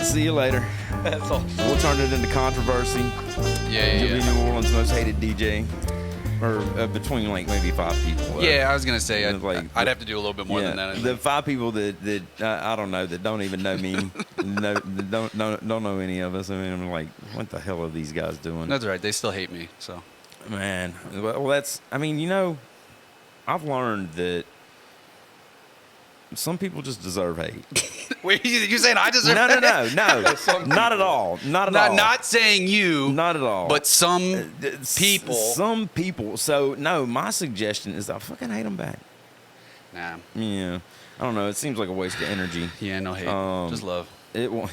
See you later. That's all. We'll turn it into controversy. You'll be New Orleans' most hated DJ. Or between like maybe 5 people. Yeah, I was gonna say I'd have to do a little bit more yeah, than that. The 5 people that I don't know, that don't even know me, that don't know any of us. I mean, I'm like, what the hell are these guys doing? That's right. They still hate me. So. Man, well, that's. I mean, you know, I've learned that some people just deserve hate. Wait, you saying I deserve no, hate? No, not at all. Not at all. Not saying you. Not at all. But some people. Some people. So, no, my suggestion is I fucking hate them back. Nah. Yeah. I don't know. It seems like a waste of energy. Yeah, no hate. Just love. It will.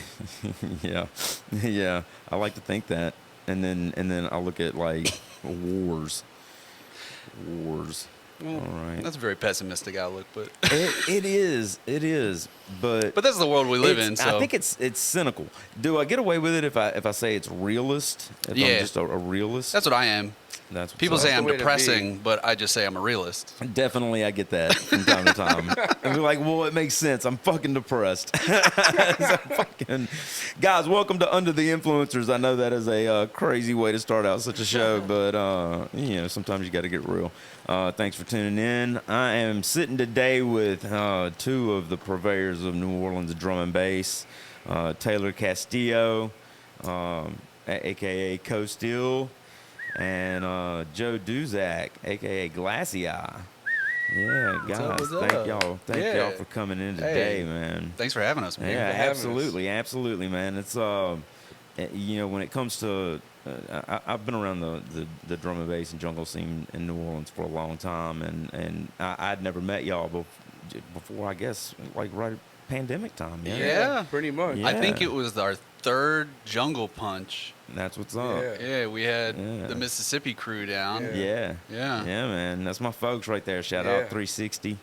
Yeah. Yeah. I like to think that. And then I look at, like, wars. Well, all right. That's a very pessimistic outlook, but it is, but that's the world we live in. So I think it's cynical. Do I get away with it if I say it's realist? If I'm just a realist? That's what I am. That's people say I'm depressing, but I just say I'm a realist. Definitely, I get that from time to time. And we're like, well, it makes sense. I'm fucking depressed. Guys, welcome to Under the Influencers. I know that is a crazy way to start out such a show, but you know, sometimes you got to get real. Thanks for tuning in. I am sitting today with 2 of the purveyors of New Orleans drum and bass, Taylor Castillo, a.k.a. Coastill, and Joe Duzac, a.k.a. Glassy. Yeah, guys, thank y'all for coming in today, man. Thanks for having us, man. Yeah, absolutely, man. It's you know, when it comes to I've been around the drum and bass and jungle scene in New Orleans for a long time, and I'd never met y'all before, I guess, like right at pandemic time. Yeah, pretty much. Yeah. I think it was our 3rd Jungle Punch. That's what's up. Yeah, we had the Mississippi crew down. Yeah, man. That's my folks right there. Shout out 360.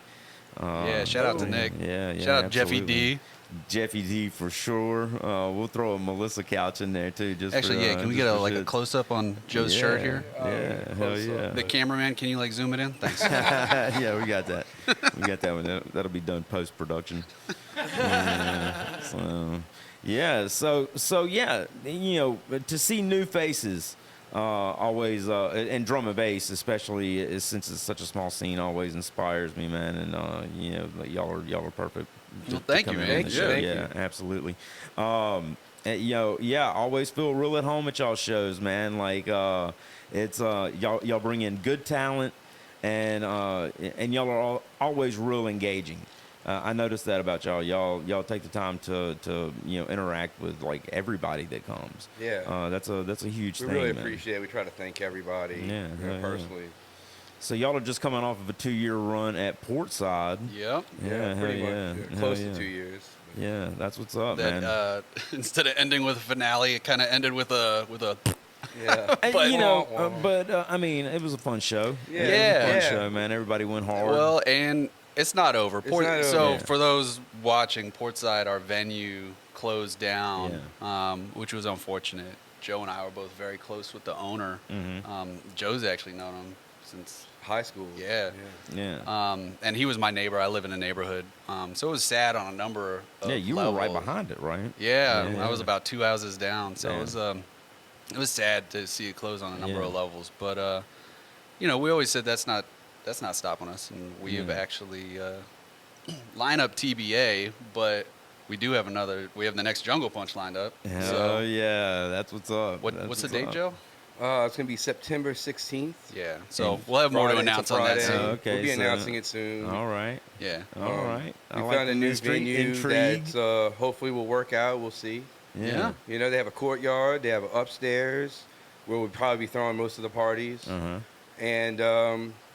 Shout out to Nick. Yeah. Shout out Jeffy D. Jeffy D for sure. We'll throw a Melissa couch in there too. Can we get a close up on Joe's shirt here? Yeah, hell yeah. The cameraman, can you zoom it in? Thanks. Yeah, we got that. We got that one. That'll be done post production. So yeah, you know, to see new faces. Always and drum and bass, especially since it's such a small scene, always inspires me, man. And you know, y'all are perfect. Well, thank you, man. Thank you. Absolutely. You know, always feel real at home at y'all shows, man. Like it's y'all bring in good talent, and y'all are always real engaging. I noticed that about y'all. Y'all take the time to you know, interact with like everybody that comes. Yeah. That's a huge thing. We really appreciate it. We try to thank everybody. Yeah. Personally. So y'all are just coming off of a 2-year run at Portside. Yep. Yeah. Pretty much. Close to 2 years. Yeah, that's what's up, man. Instead of ending with a finale, it kind of ended with a. Yeah. But you know, I mean, it was a fun show. Yeah. It was a fun show, man. Everybody went hard. Well, and it's not over. So for those watching, Portside, our venue closed down, which was unfortunate. Joe and I were both very close with the owner. Mm-hmm. Joe's actually known him since high school. Yeah. And he was my neighbor. I live in a neighborhood. So it was sad on a number of you levels. were right behind it, right? Yeah, I was about 2 houses down. So it was sad to see it close on a number of levels. But you know, we always said that's not stopping us, and we have actually line up TBA, but we do have the next Jungle Punch lined up. That's what's up. What's the date, Joe? It's going to be September 16th. Yeah, so we'll have more to announce on that soon. Okay, we'll be announcing it soon. All right. Yeah. All right. We found a new venue that hopefully will work out. We'll see. Yeah. You know, they have a courtyard. They have an upstairs where we'll probably be throwing most of the parties. And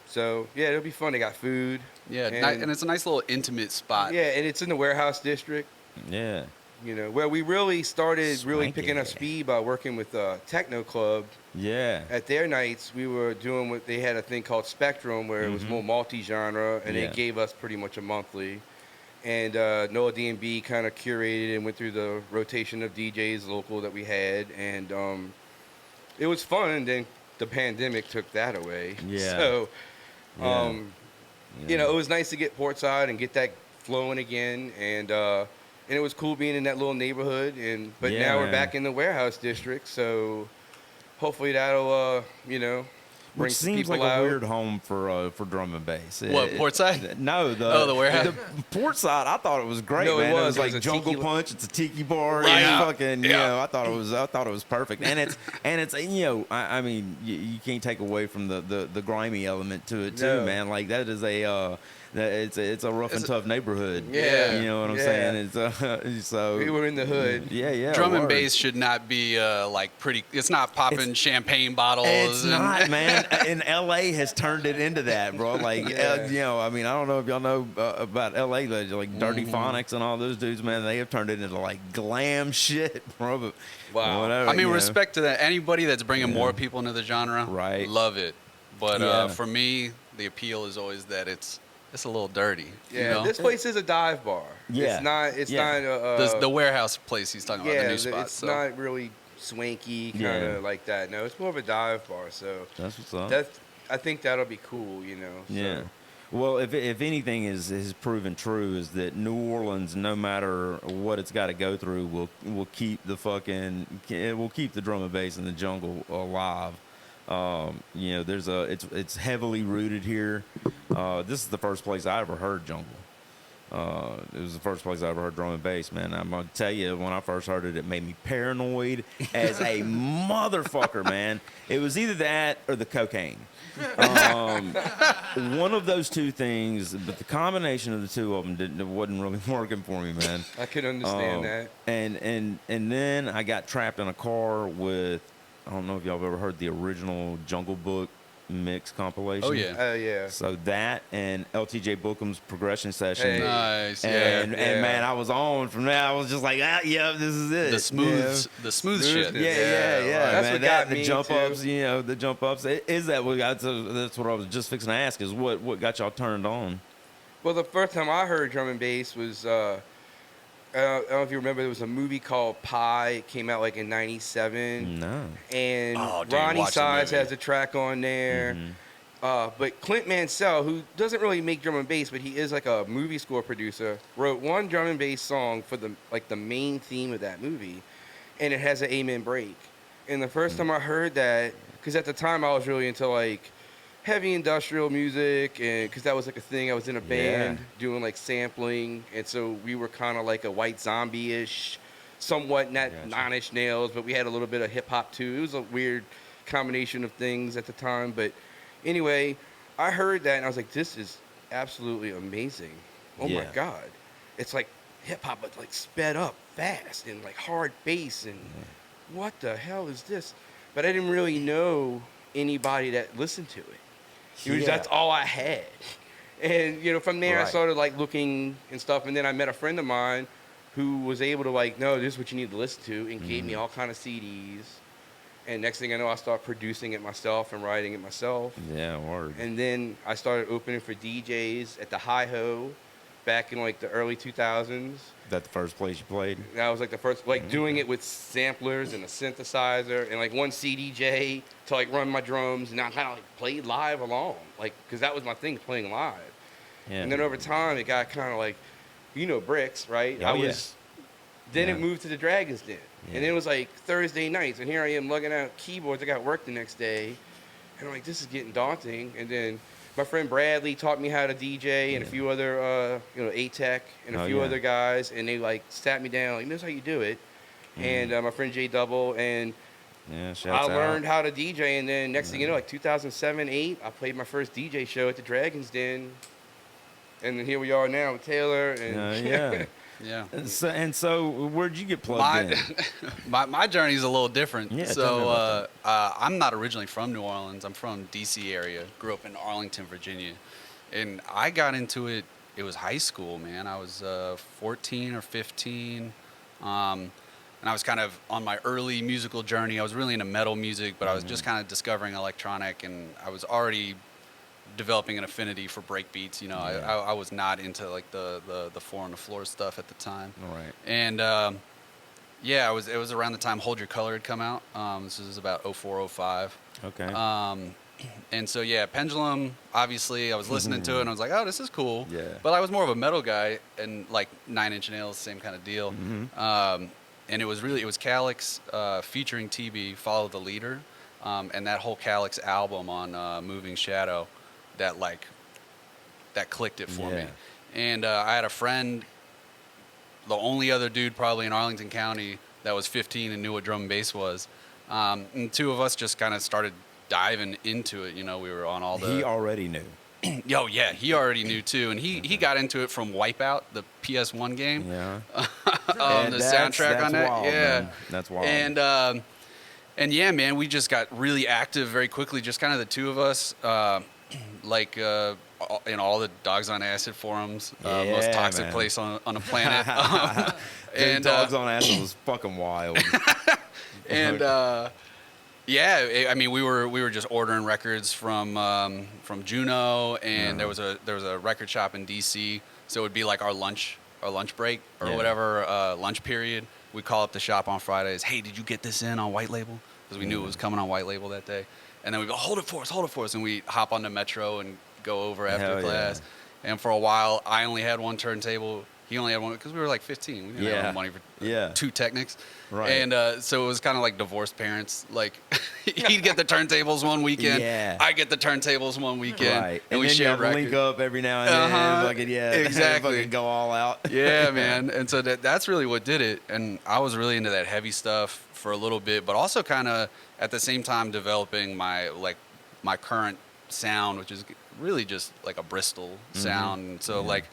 so, yeah, it'll be fun. They got food. Yeah, and it's a nice little intimate spot. Yeah, and it's in the warehouse district. Yeah. You know, where we really started picking up speed by working with Techno Club. Yeah. At their nights, we were doing they had a thing called Spectrum where it was more multi-genre, and they gave us pretty much a monthly. And NOLA D&B kind of curated and went through the rotation of DJs local that we had, and it was fun. And then the pandemic took that away. Yeah. So, you know, it was nice to get Portside and get that flowing again, and and it was cool being in that little neighborhood. But now we're back in the warehouse district, so hopefully that'll bring Which seems people like out. a weird home for drum and bass. What, Portside? No, the warehouse. The Portside, I thought it was great, No, it man. It was like a Jungle tiki- Punch. It's a tiki bar. Right. And Yeah. fucking, Yeah. I thought it was perfect. And it's I mean, you can't take away from the grimy element to it too, No. man. Like that is it's a rough and tough neighborhood. Yeah. You know what I'm Yeah. saying? It's so We were in the hood. yeah. Drum and word. bass should not be like pretty. It's not popping champagne bottles. It's and- not, man. And LA has turned it into that, bro. Like, Yeah. I mean, I don't know if y'all know about LA, but like Dirty Phonics and all those dudes, man. They have turned it into like glam shit, bro. But Wow. whatever, I mean, you know. respect to that. Anybody that's bringing Yeah. more people into the genre, Right. love it. But Yeah. for me, the appeal is always that it's a little dirty. Yeah, you know? this place is a dive bar. Yeah. It's Yeah. not The warehouse place he's talking about, the new spot. it's So not really swanky kind of Yeah. like that. No, it's more of a dive bar. So That's what's up. I think that'll be cool. So. Yeah. Well, if anything is proven true, is that New Orleans, no matter what it's got to go through, will keep the drum and bass in the jungle alive. It's heavily rooted here. This is the first place I ever heard jungle. It was the first place I ever heard drum and bass, man. I'm gonna tell you, when I first heard it, it made me paranoid as a motherfucker, man. It was either that or the cocaine. One of those two things, but the combination of the two of them wasn't really working for me, man. I can understand that. And then I got trapped in a car with, I don't know if y'all have ever heard the original Jungle Book mix compilation. Oh, yeah. Oh yeah. So that and LTJ Bookham's progression session. Hey. nice. And, Yeah. and man, I was on from there. I was just like, yeah, this is it. The smooth, Yeah. the smooth Smooth shit. it. Yeah. That's Man, what got the me, jump too. ups, the jump ups. Is that what got? That's what I was just fixing to ask. Is what got y'all turned on? Well, the first time I heard drum and bass was I don't know if you remember. There was a movie called Pie. It came out like in '97, No. and Oh, dude, Ronnie watch the Size movie. has a track on there. Mm-hmm. But Clint Mansell, who doesn't really make drum and bass, but he is like a movie score producer, wrote one drum and bass song for the main theme of that movie, and it has an amen break. And the first time I heard that, because at the time I was really into like heavy industrial music, and because that was like a thing. I was in a band doing like sampling, and so we were kind of like a White Zombie-ish, somewhat not Gotcha. Nine Inch Nails, but we had a little bit of hip hop too. It was a weird combination of things at the time, but anyway, I heard that and I was like, this is absolutely amazing. Oh my Yeah. God. It's like hip hop, but like sped up fast and like hard bass and what the hell is this? But I didn't really know anybody that listened to it. That's all I had. And, from there I Right. started like looking and stuff. And then I met a friend of mine who was able to like, no, this is what you need to listen to, and gave me all kind of CDs. And next thing I know, I started producing it myself and writing it myself. Yeah, word. And then I started opening for DJs at the Hi-Ho back in like the early 2000s. That the first place you played? That was like the first, like doing it with samplers and a synthesizer and like one CDJ to like run my drums. And I kind of like played live along, like, because that was my thing, playing live. Yeah. And then over time, it got kind of like, Bricks, right? Oh, yeah. Then Yeah. it moved to the Dragon's Den. Yeah. And then it was like Thursday nights, and here I am lugging out keyboards. I got work the next day. And I'm like, this is getting daunting. And then my friend Bradley taught me how to DJ, and a few other, A-Tech and a Oh, few yeah. other guys. And they like sat me down, like, this is how you do it. And my friend J Double, and Yeah, I shouts learned out. how to DJ. And then next thing you know, like 2007, 8, I played my first DJ show at the Dragon's Den. And then here we are now with Taylor. And Yeah. Yeah. And so, where'd you get plugged in? My journey is a little different. Yeah, tell me So about I'm not originally from New Orleans. I'm from D.C. area. Grew up in Arlington, Virginia, and I got into it. It was high school, man. I was 14 or 15, and I was kind of on my early musical journey. I was really into metal music, but I was just kind of discovering electronic, and I was already developing an affinity for break beats. I was not into like the 4 on the floor stuff at the time. All right. And it was around the time Hold Your Color had come out. This was about 04, 05. Okay. And so yeah, Pendulum. Obviously, I was listening to it and I was like, oh, this is cool. Yeah. But I was more of a metal guy and like 9 Inch Nails, same kind of deal. And it was Calyx featuring TB, Follow the Leader, and that whole Calyx album on Moving Shadow, that clicked it for me. And I had a friend, the only other dude probably in Arlington County that was 15 and knew what drum and bass was. And two of us just kind of started diving into it. You know, we were on all the... He already knew. Yo, yeah, he already knew too. And he got into it from Wipeout, the PS1 game. Yeah. The soundtrack on that. Wild, yeah. Man. That's wild. And yeah, man, we just got really active very quickly, just kind of the two of us. In all the Dogs on Acid forums, most toxic place on the planet. And Dogs on Acid was fucking wild. And yeah, I mean, we were just ordering records from Juno, and there was a record shop in DC, so it would be like our lunch break or whatever lunch period. We'd call up the shop on Fridays. Hey, did you get this in on white label? Because we knew it was coming on white label that day. And then we'd go, hold it for us, and we'd hop on the Metro and go over after class. Yeah. And for a while, I only had one turntable. He only had one because we were like 15. We didn't have enough money for two Technics. Right. And so it was kind of like divorced parents. Like he'd get the turntables one weekend. I get the turntables one weekend. Right. And we shared records. Link up every now and then. Fucking, exactly. Fucking go all out. Yeah, man. And so that's really what did it. And I was really into that heavy stuff for a little bit, but also kind of at the same time developing my current sound, which is really just like a Bristol sound. So like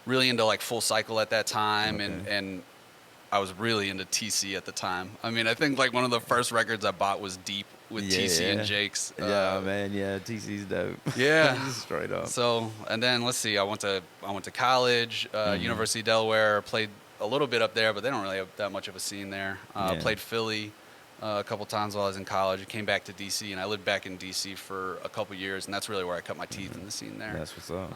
really into like Full Cycle at that time. And I was really into TC at the time. I mean, I think like one of the first records I bought was Deep with TC and Jake's. Man. Yeah. TC's dope. Yeah. Straight up. So, and then let's see, I went to college, University of Delaware, played a little bit up there, but they don't really have that much of a scene there. Played Philly a couple times while I was in college. I came back to DC, and I lived back in DC for a couple years, and that's really where I cut my teeth in the scene there. That's what's up.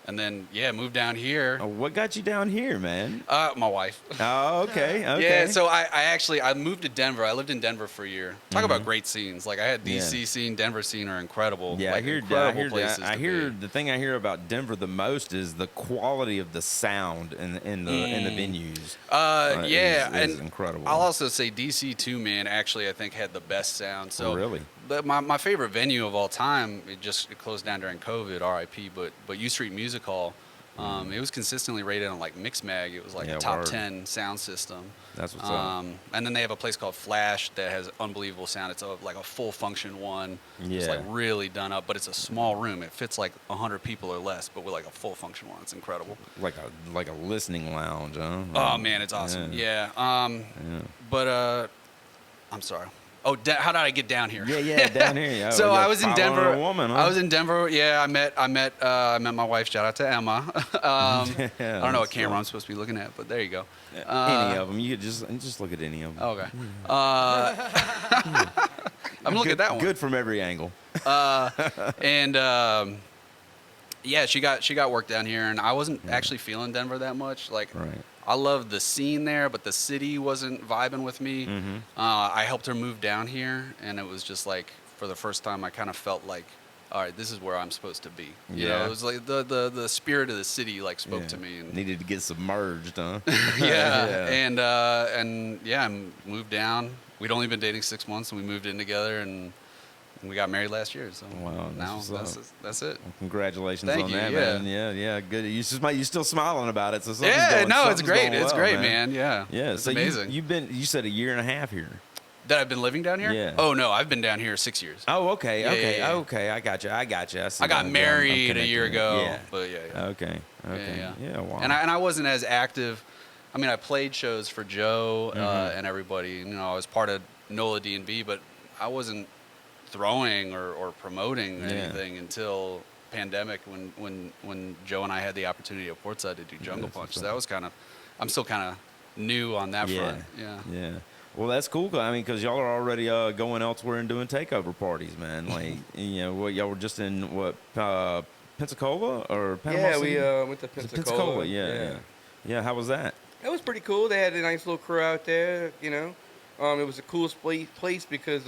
And then, moved down here. Oh, what got you down here, man? My wife. Oh, okay. Yeah, so I moved to Denver. I lived in Denver for a year. Talk about great scenes. Like, I had DC scene, Denver scene are incredible. Yeah, like, incredible places to be. The thing I hear about Denver the most is the quality of the sound in the venues. Is incredible. I'll also say DC too, man, actually I think had the best sound. So really? My favorite venue of all time, it closed down during COVID, RIP, but U Street Music Hall, it was consistently rated on like Mixmag. It was like a top 10 sound system. That's what's up. And then they have a place called Flash that has unbelievable sound. It's like a full function one. It's like really done up, but it's a small room. It fits like 100 people or less, but with like a full function one. It's incredible. Like a listening lounge, huh? Oh man, it's awesome. Yeah. But I'm sorry. Oh, how did I get down here? Yeah, down here. So I was in Denver. A woman, huh? I was in Denver. Yeah, I met my wife. Shout out to Emma. I don't know what camera I'm supposed to be looking at, but there you go. Any of them. You could just look at any of them. Okay. I'm looking at that one. Good from every angle. Yeah, she got work down here, and I wasn't actually feeling Denver that much. Like, I loved the scene there, but the city wasn't vibing with me. I helped her move down here, and it was just like, for the first time, I kind of felt like, all right, this is where I'm supposed to be. You know, it was like the spirit of the city like spoke to me. And needed to get submerged, huh? And I moved down. We'd only been dating 6 months, and we moved in together, and we got married last year. So now that's it. Well, congratulations on that, man. Yeah, good. You still smiling about it. So it's great. It's great, man. Yeah. It's so amazing. You said a year and a half here. That I've been living down here? Yeah. Oh no, I've been down here 6 years. Oh, okay. Okay. I got you. I got married a year ago. Yeah. But Okay. Yeah. Wow. And I wasn't as active. I mean, I played shows for Joe and everybody. You know, I was part of NOLA D&B, but I wasn't throwing or promoting anything until pandemic when Joe and I had the opportunity at Portside to do Jungle Punch. So that was I'm still kind of new on that front. Yeah. Well, that's cool. I mean, because y'all are already going elsewhere and doing takeover parties, man. Like, y'all were just in Pensacola or Panama City? We went to Pensacola. Yeah. How was that? It was pretty cool. They had a nice little crew out there. It was the coolest place because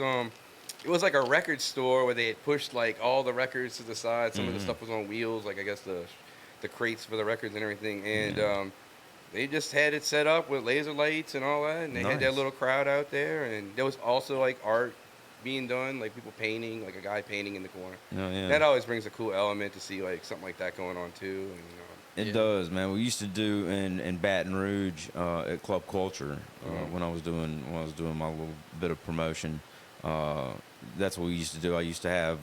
it was like a record store where they had pushed like all the records to the side. Some of the stuff was on wheels, like I guess the crates for the records and everything. And they just had it set up with laser lights and all that, and they had that little crowd out there. And there was also like art being done, like people painting, like a guy painting in the corner. Oh, yeah. That always brings a cool element to see like something like that going on too. And, It does, man. We used to do in Baton Rouge at Club Culture when I was doing my little bit of promotion. That's what we used to do. I used to have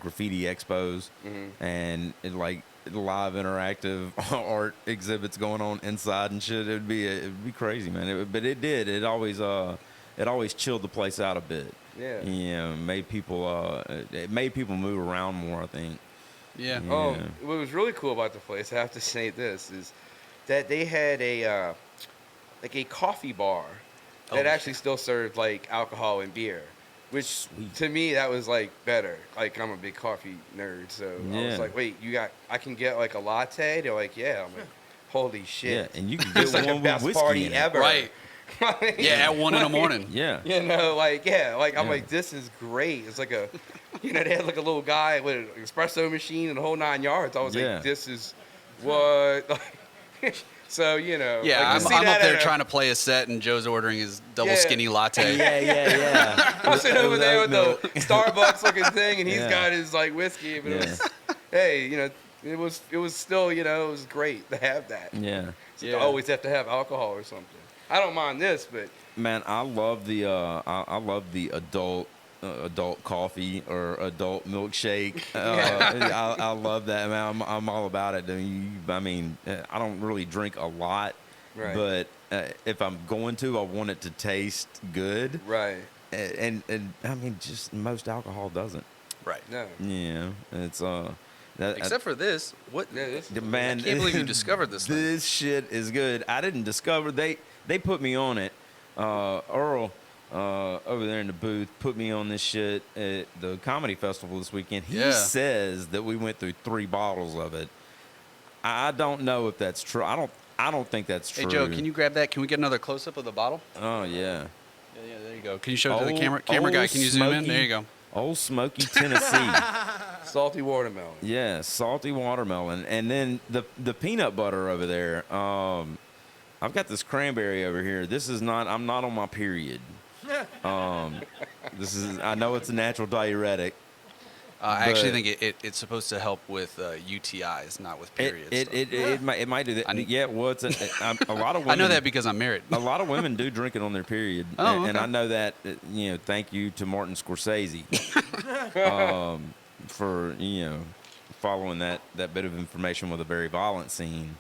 graffiti expos and like live interactive art exhibits going on inside and shit. It'd be crazy, man. But it did. It always chilled the place out a bit. Yeah. You know, it made people move around more, I think. Yeah. Oh, what was really cool about the place, I have to say this, is that they had a coffee bar that actually still served like alcohol and beer, which to me that was like better. Like I'm a big coffee nerd, so I was like, wait, I can get like a latte? They're like, yeah. I'm like, holy shit. Yeah, and you can get it's like one the with best whiskey party in it. ever. Right. Yeah, at 1 in the morning. Yeah. You know, I'm like, this is great. It's like they had like a little guy with an espresso machine and the whole 9 yards. I was like, this is what. So, Yeah, like, I'm up there trying to play a set, and Joe's ordering his double skinny latte. Yeah. I'm sitting over there with the Starbucks looking thing, and he's got his like whiskey. But it was, hey, it was still, it was great to have that. Yeah. So you always have to have alcohol or something. I don't mind this, but man, I love the adult coffee or adult milkshake. I love that, man. I'm all about it. I mean, I don't really drink a lot, but if I'm going to, I want it to taste good. Right. And I mean, just most alcohol doesn't. Right. No. Yeah. It's Except for this. What? Yeah, this man, I can't believe you discovered this thing. This shit is good. I didn't discover they put me on it. Earl over there in the booth put me on this shit at the comedy festival this weekend. He says that we went through 3 bottles of it. I don't know if that's true. I don't think that's true. Hey Joe, can you grab that? Can we get another close up of the bottle? Oh yeah. Yeah, there you go. Can you show it to the camera? Camera guy, can you zoom in? There you go. Old Smoky, Tennessee. salty watermelon. Yeah, salty watermelon, and then the peanut butter over there. I've got this cranberry over here. This is not. I'm not on my period. This is. I know it's a natural diuretic. I actually think it's supposed to help with UTIs, not with periods. It might do that. Yeah, well, it's a lot of women. I know that because I'm married. A lot of women do drink it on their period, and I know that. Thank you to Martin Scorsese for following that bit of information with a very violent scene.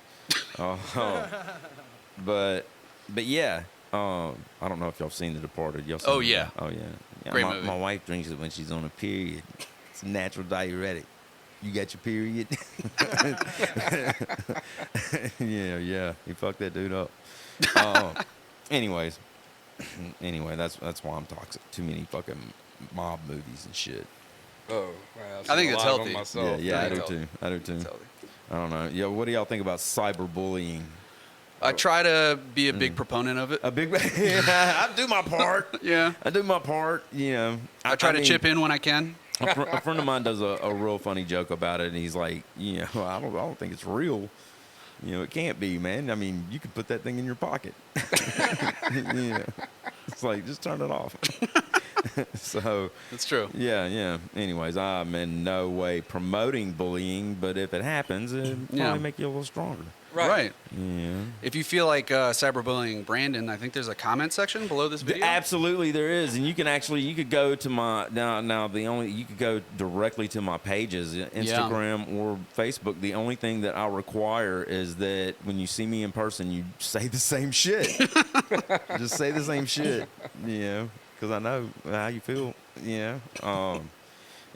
But yeah. I don't know if y'all seen The Departed. Y'all seen yeah. Oh yeah. Great movie. My wife drinks it when she's on a period. It's a natural diuretic. You got your period? Yeah. You fucked that dude up. Anyway, that's why I'm toxic. Too many fucking mob movies and shit. Oh, wow. I think it's healthy. Yeah, I do too. I don't know. Yeah, what do y'all think about cyberbullying? I try to be a big proponent of it. I do my part. Yeah. I do my part. I try to chip in when I can. A friend of mine does a real funny joke about it, and he's like, I don't think it's real. It can't be, man. I mean, you could put that thing in your pocket. It's like, just turn it off. So that's true. Yeah. Anyways, I'm in no way promoting bullying, but if it happens, it'll probably make you a little stronger. Right. Yeah. If you feel like cyberbullying Brandon, I think there's a comment section below this video. Absolutely, there is, and you could go to my you could go directly to my pages, Instagram or Facebook. The only thing that I require is that when you see me in person, you say the same shit. Just say the same shit, because I know how you feel.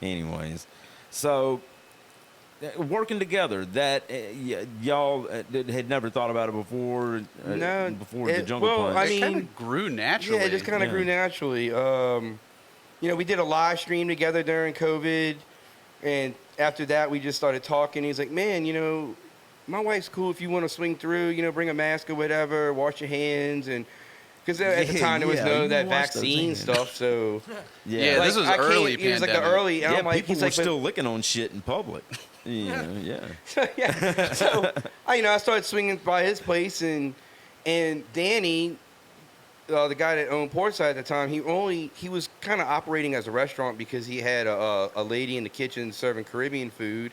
Anyways, so. Working together, that y'all had never thought about it before. No, before the Jungle Punch. I it mean, kind of grew naturally. Yeah, it just kind of grew naturally. We did a live stream together during COVID, and after that, we just started talking. He's like, "Man, my wife's cool if you want to swing through. Bring a mask or whatever, wash your hands, and Because at the time there was no you that watched those vaccine things. stuff, so Yeah, this was I can't- early It was like the pandemic. early. And Yeah, I'm like, people he's were like, but- still licking on shit in public. Yeah. yeah. So I started swinging by his place, and Danny, the guy that owned Portside at the time, he was kind of operating as a restaurant because he had a lady in the kitchen serving Caribbean food,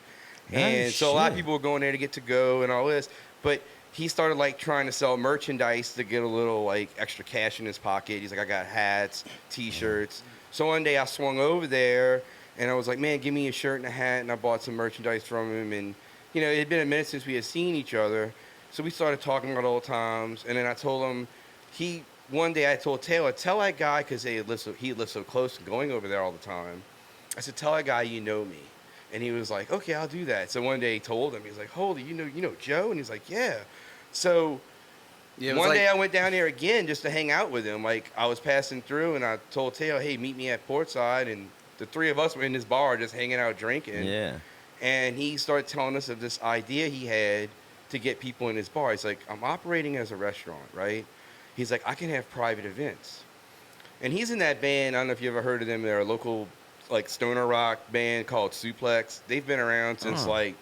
and so a lot of people were going there to get to go and all this, but he started like trying to sell merchandise to get a little like extra cash in his pocket. He's like, I got hats, T-shirts. So one day I swung over there and I was like, man, give me a shirt and a hat, and I bought some merchandise from him. And it had been a minute since we had seen each other, so we started talking about old times. And then I told him, one day I told Taylor, tell that guy, because he lived so close and going over there all the time. I said, tell that guy you know me. And he was like, okay, I'll do that. So one day he told him, he's like, holy, you know Joe? And he's like, yeah. So one day I went down there again just to hang out with him. Like, I was passing through, and I told Taylor, hey, meet me at Portside. And the three of us were in this bar just hanging out drinking. Yeah. And he started telling us of this idea he had to get people in his bar. He's like, I'm operating as a restaurant, right? He's like, I can have private events. And he's in that band. I don't know if you ever heard of them. They're a local like stoner rock band called Suplex. They've been around since like,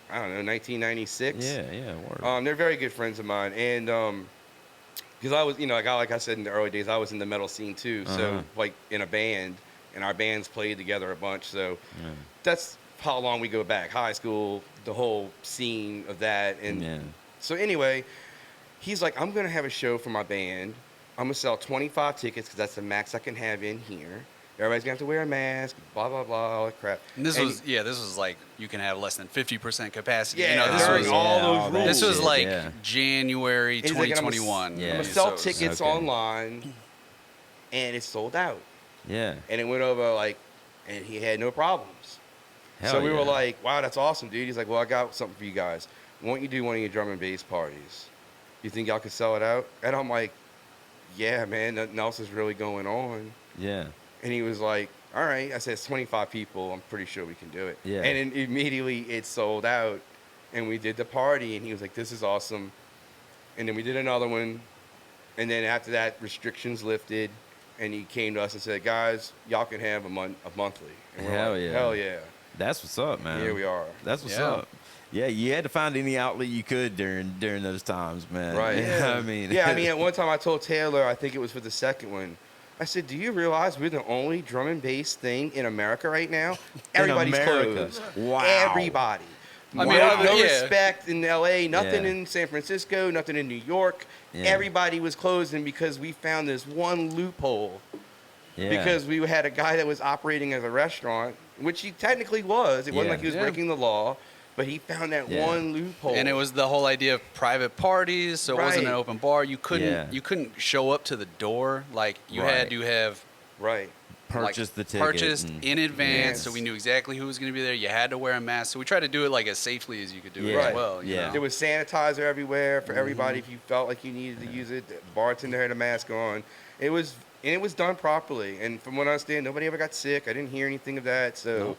I don't know, 1996. Yeah, word. They're very good friends of mine. And because I was, like I said in the early days, I was in the metal scene too. So like in a band, and our bands played together a bunch. So that's how long we go back. High school, the whole scene of that. And so anyway, he's like, I'm going to have a show for my band. I'm going to sell 25 tickets because that's the max I can have in here. Everybody's going to have to wear a mask, blah, blah, blah, all that crap. And this was like, you can have less than 50% capacity. Yeah, this was all those rules. This was like January 2021. I'm going to sell tickets online, and it's sold out. Yeah. And it went over and he had no problems. So we were like, wow, that's awesome, dude. He's like, well, I got something for you guys. Why don't you do one of your drum and bass parties? You think y'all could sell it out? And I'm like, yeah, man, nothing else is really going on. Yeah. And he was like, all right. I said, it's 25 people. I'm pretty sure we can do it. Yeah. And then immediately it sold out. And we did the party. And he was like, this is awesome. And then we did another one. And then after that, restrictions lifted. And he came to us and said, guys, y'all can have a monthly. And we're like, hell yeah. That's what's up, man. Here we are. That's what's up. Yeah, you had to find any outlet you could during those times, man. Right. Yeah. I mean, at one time I told Taylor, I think it was for the second one, I said, do you realize we're the only drum and bass thing in America right now? Everybody's closed. Wow. Everybody. I mean, no respect in LA, nothing in San Francisco, nothing in New York. Yeah. Everybody was closing because we found this one loophole. Yeah. Because we had a guy that was operating as a restaurant, which he technically was. It wasn't like he was breaking the law. But he found that one loophole. And it was the whole idea of private parties, so it wasn't an open bar. You couldn't show up to the door. Like you had to have purchased the ticket. Purchased in advance, so we knew exactly who was going to be there. You had to wear a mask. So we tried to do it like as safely as you could do it as well. You know? There was sanitizer everywhere for everybody if you felt like you needed to use it. The bartender had a mask on. It was done properly. And from what I understand, nobody ever got sick. I didn't hear anything of that. So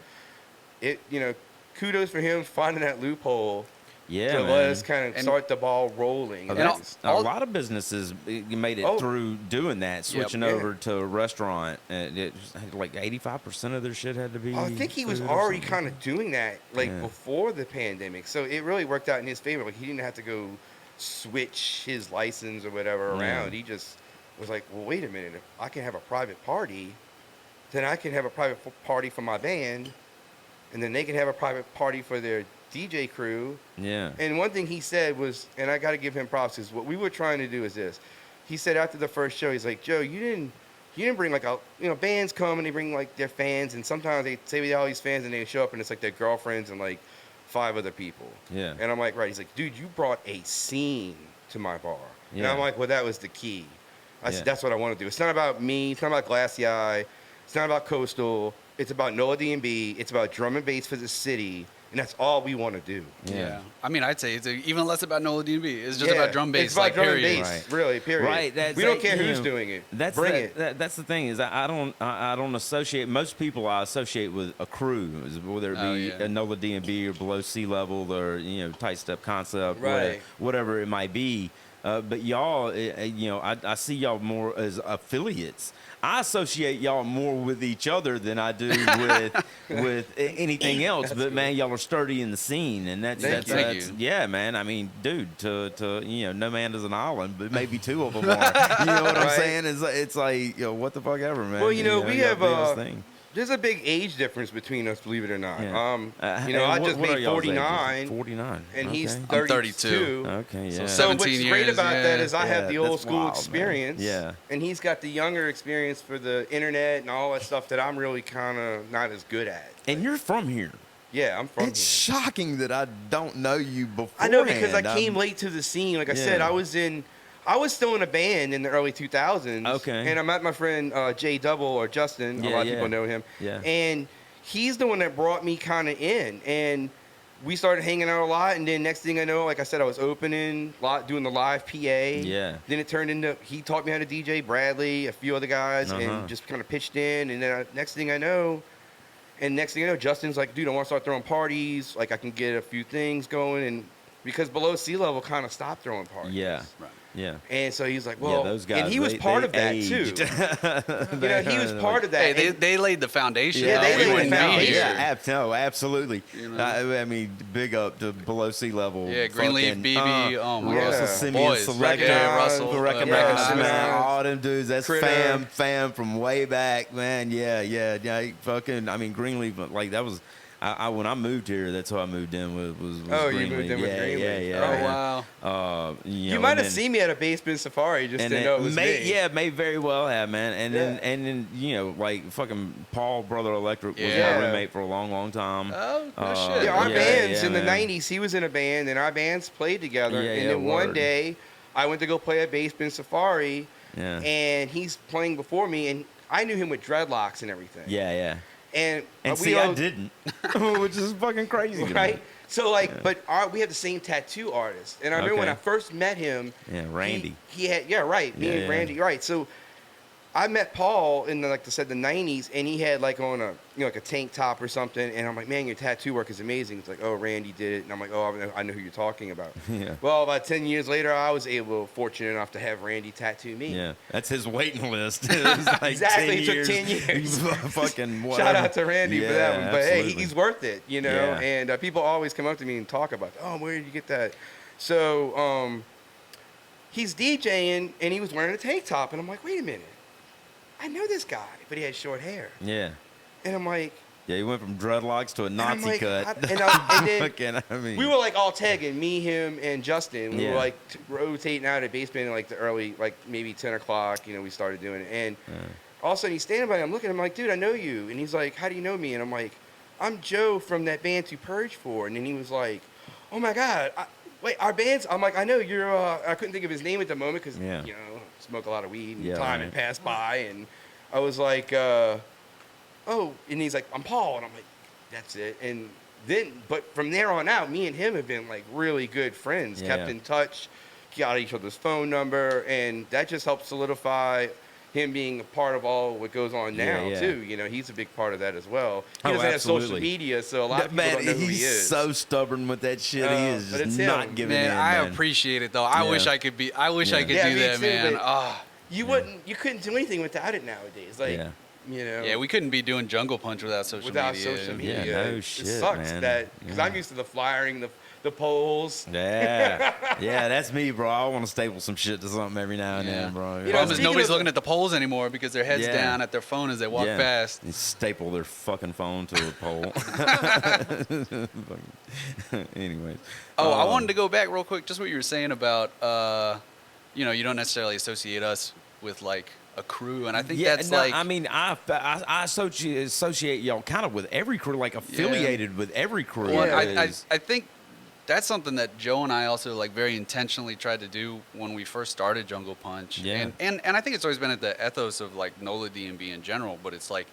kudos for him finding that loophole to let us kind of start the ball rolling. A lot of businesses made it through doing that, switching over to a restaurant. And it had like 85% of their shit had to be. I think he was already kind of doing that before the pandemic. So it really worked out in his favor. Like he didn't have to go switch his license or whatever around. He just was like, well, wait a minute. If I can have a private party, then I can have a private party for my band. And then they can have a private party for their DJ crew. Yeah. And one thing he said was, and I got to give him props, is what we were trying to do is this. He said after the first show, he's like, Joe, you didn't bring bands come and they bring like their fans, and sometimes they say we have all these fans and they show up and it's like their girlfriends and like 5 other people. Yeah. And I'm like, right. He's like, dude, you brought a scene to my bar. Yeah. And I'm like, well, that was the key. I said, that's what I want to do. It's not about me. It's not about Glassy. It's not about Coastill. It's about NOLA D&B. It's about drum and bass for the city. And that's all we want to do. Yeah. I mean, I'd say it's even less about NOLA D&B. It's just about drum bass. It's about drum and bass, really, period. Right. We don't care who's doing it. Bring it. That's the thing is I don't associate, most people I associate with a crew, whether it be a NOLA D&B or below sea level or, tight step concept, whatever it might be. But y'all, I see y'all more as affiliates. I associate y'all more with each other than I do with anything else. But man, y'all are sturdy in the scene, and Thank you. yeah, man. I mean, dude, to no man is an island, but maybe two of them are. You know what I'm saying? It's like, what the fuck ever, man. Well, we have thing. There's a big age difference between us, believe it or not. Yeah. I just made 49. 49. And he's I'm 32. Okay, yeah. So So what's 17 great years, about that yeah. is I have the old that's school wild, man. experience. Yeah. And he's got the younger experience for the internet and all that stuff that I'm really kind of not as good at. And you're from here. Yeah, I'm from It's here. shocking that I don't know you before. I know because I came late to the scene. Like I said, I was still in a band in the early 2000s. Okay. And I met my friend Jay Double or Justin. A lot of people know him. Yeah. And he's the one that brought me kind of in. And we started hanging out a lot. And then next thing I know, like I said, I was opening, doing the live PA. Yeah. Then it turned into, he taught me how to DJ, Bradley, a few other guys, and just kind of pitched in. And then next thing I know, Justin's like, dude, I want to start throwing parties. Like, I can get a few things going. And because Below Sea Level kind of stopped throwing parties. Yeah. Right. Yeah. And so he's like, well, those guys, and he was part of that too. He was part of that. Hey, they laid the foundation. Yeah, they we laid the wouldn't be foundation. here. Yeah, absolutely. Uh, I mean, big up to Below Sea Level. Yeah, Greenleaf, BB, oh my Russell God. Simeon, Boys, Selector, yeah, Russell, Recognize, Recognize, man, man. all them dudes. That's Critter. fam from way back, man. Yeah. Fucking, I mean, Greenleaf, like that was. When I moved here, that's who I moved in with. Was Oh, Greenleaf. you moved in with Greenleaf. Yeah. Oh, wow. You might have seen me at a basement safari, just didn't know it was me. Yeah, may very well have, man. And then like fucking Paul, Brother Electric, was my roommate for a long time. Oh, no shit. Yeah, our bands in the man. 90s, he was in a band, and our bands played together. Yeah, and then one word. day, I went to go play at Basement Safari, and he's playing before me, and I knew him with dreadlocks and everything. Yeah. And See, I didn't, which is fucking crazy, to me. right? So but we have the same tattoo artist, and I remember when I first met him. Yeah, Randy. He had me and Randy, right? So I met Paul in the 90s, and he had like on a like a tank top or something, and I'm like, man, your tattoo work is amazing. It's like, oh, Randy did it, and I'm like, oh, I know who you're talking about. Yeah. Well, about 10 years later, I was fortunate enough to have Randy tattoo me. Yeah, that's his waiting list. It was like Exactly, 10 it took years. 10 years. Fucking whatever. Shout out to Randy for that one. But absolutely. hey, he's worth it, Yeah. And people always come up to me and talk about, oh, where did you get that? So he's DJing, and he was wearing a tank top, and I'm like, wait a minute. I know this guy, but he had short hair. Yeah. And I'm like... Yeah, he went from dreadlocks to a Nazi cut. And then we were like all tagging, me, him, and Justin. We were like rotating out at basement in like the early, like maybe 10 o'clock, we started doing it. And all of a sudden he's standing by me, I'm looking at him like, dude, I know you. And he's like, how do you know me? And I'm like, I'm Joe from that band to Purge for. And then he was like, oh my God, wait, our band's, I'm like, I know you're, I couldn't think of his name at the moment because, smoke a lot of weed and time had passed by. And I was like, oh, and he's like, I'm Paul. And I'm like, that's it. And then, but from there on out, me and him have been like really good friends, kept in touch, got each other's phone number. And that just helped solidify him being a part of all what goes on now, too. He's a big part of that as well. He doesn't have social media, so a lot of people don't know who he is. He's so stubborn with that shit. He is just not giving in, man. I appreciate it, though. I wish I could do that, man. You couldn't do anything without it nowadays. Like, we couldn't be doing Jungle Punch without social media. Yeah, no shit, it sucks man. because I'm used to the flyering, the polls. Yeah, that's me, bro. I want to staple some shit to something every now and then, bro. The problem is nobody's looking at the polls anymore because their head's down at their phone as they walk past. They staple their fucking phone to a pole. Anyways. I wanted to go back real quick, just what you were saying about, you don't necessarily associate us with like a crew, and I think that's like. I mean, I associate y'all kind of with every crew, like affiliated with every crew. Well, I think that's something that Joe and I also like very intentionally tried to do when we first started Jungle Punch. Yeah. And I think it's always been at the ethos of like NOLA DMB in general, but it's like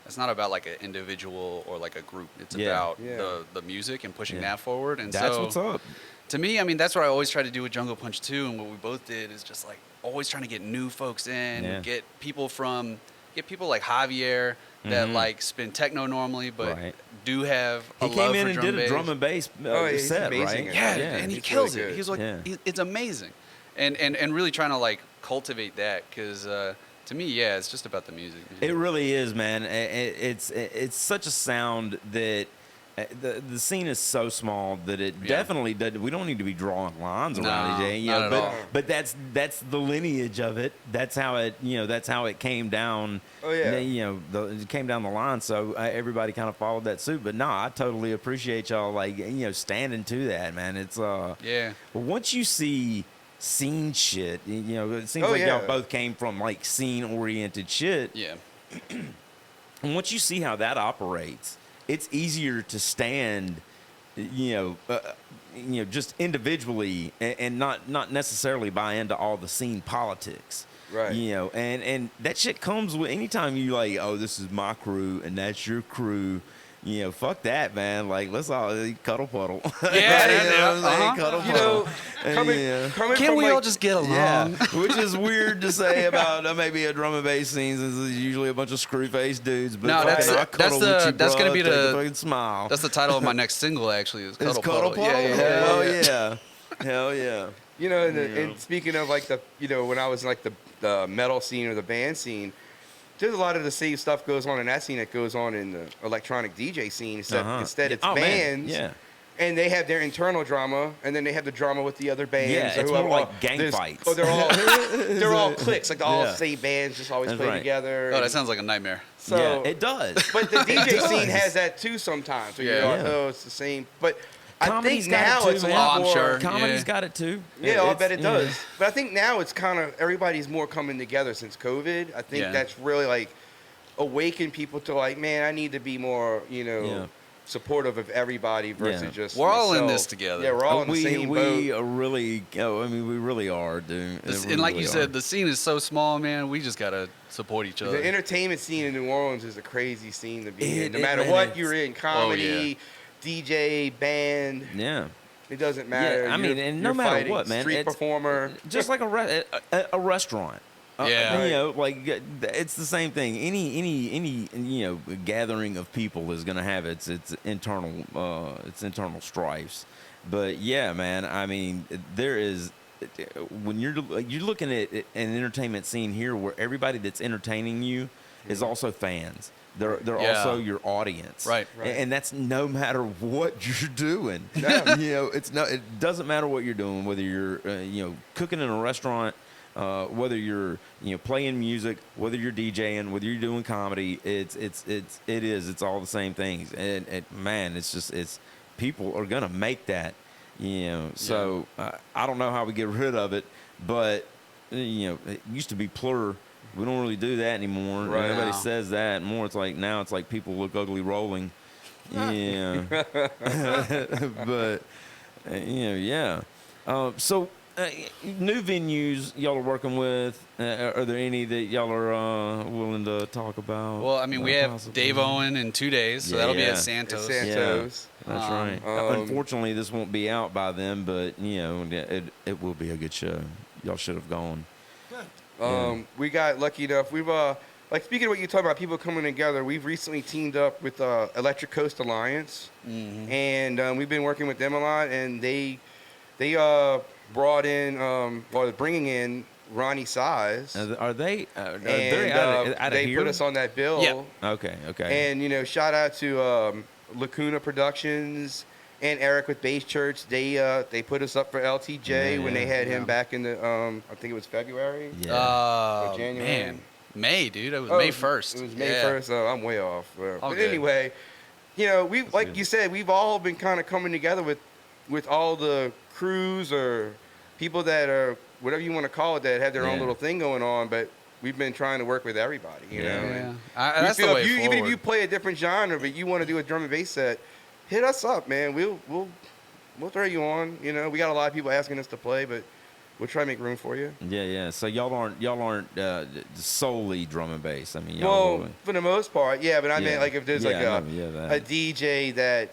it's not about like an individual or like a group. It's about the music and pushing that forward. And that's what's up. To me, I mean, that's what I always try to do with Jungle Punch too, and what we both did is just like always trying to get new folks in, get people like Javier that like spin techno normally, but do have a love for drum bass. He came in and did a drum and bass set, right? Yeah, and he kills it. He's like, it's amazing. and really trying to like cultivate that, because to me, yeah, it's just about the music. It really is, man. It's such a sound that the scene is so small that it definitely does. We don't need to be drawing lines around it, not at all. But that's the lineage of it. That's how it that's how it came down. Oh yeah. It came down the line. So everybody kind of followed that suit. But no, I totally appreciate y'all like standing to that, man. It's Yeah. But once you see scene shit, it seems like y'all both came from like scene oriented shit. Yeah. And once you see how that operates, it's easier to stand, just individually and not necessarily buy into all the scene politics. Right. And that shit comes with anytime you like, oh, this is my crew and that's your crew. Fuck that, man. Like, let's all cuddle puddle. Cuddle puddle. Coming Can't from, we like, all just get along? Yeah, which is weird to say about maybe a drum and bass scene. This is usually a bunch of screw-faced dudes. But No, that's gonna be take a fucking smile. That's the title of my next single, actually. Is It's Cuddle cuddle Puddle. puddle. Hell yeah. And speaking of like when I was in like the metal scene or the band scene, there's a lot of the same stuff goes on in that scene that goes on in the electronic DJ scene. Instead it's bands. Man. Yeah. And they have their internal drama, and then they have the drama with the other bands. Yeah, it's more like gang fights. Oh, they're all cliques, like all same bands, just always play together. Oh, that sounds like a nightmare. So, yeah, it does. But the DJ scene has that too sometimes. Where you're like, oh, it's the same. But Comedy's I think now got it too, it's a man. lot I'm more. sure. Comedy's got it too. Yeah, I bet it does. But I think now it's kind of everybody's more coming together since COVID. I think that's really like awakened people to like, man, I need to be more, supportive of everybody versus just we're all in myself. this together. Yeah, we're all in the same boat. We are really. We really are, dude. And like you said, the scene is so small, man. We just gotta support each other. The entertainment scene in New Orleans is a crazy scene to be in. No matter what you're in, comedy, DJ, band. Yeah. It doesn't matter. Yeah, I mean, and no matter fighting, what, man. Street performer. Just like a restaurant. Yeah. Like it's the same thing. Any gathering of people is going to have its internal strifes. But yeah, man. I mean, there is when you're looking at an entertainment scene here where everybody that's entertaining you is also fans. They're also your audience, right? And that's no matter what you're doing. It doesn't matter what you're doing, whether you're cooking in a restaurant. Whether you're playing music, whether you're DJing, whether you're doing comedy, it's all the same things. And man, it's people are gonna make that, So I don't know how we get rid of it, but it used to be plur. We don't really do that anymore. Right. Nobody says that anymore. It's like now it's like people look ugly rolling. Yeah, but yeah. So. New venues y'all are working with, are there any that y'all are willing to talk about? Well, I mean, we have possibly? Dave Owen in 2 days, so that'll be at Santos. Santos. Yeah, that's right. Unfortunately, this won't be out by then, but, it will be a good show. Y'all should have gone. We got lucky enough. We've, speaking of what you talk about, people coming together, we've recently teamed up with Electric Coast Alliance, and we've been working with them a lot, and they brought in, they're bringing in Ronnie Size. Are they? They out of here? put us on that bill. Yeah. Okay. And shout out to Lacuna Productions and Eric with Bass Church. They put us up for LTJ when they had him back in the I think it was February. Yeah. Or January. Man, May, dude. It was May 1st. It was May 1st. Oh, I'm way off. But good. Anyway, we like you said, we've all been kind of coming together with all the crews or people that are whatever you want to call it that have their own little thing going on, but we've been trying to work with everybody, you know. And that's the way forward. Even if you play a different genre, but you want to do a drum and bass set, hit us up, man. We'll throw you on. We got a lot of people asking us to play, but we'll try to make room for you. Yeah. So y'all aren't solely drum and bass. I mean, well, for the most part, yeah. But I mean, like if there's a DJ that,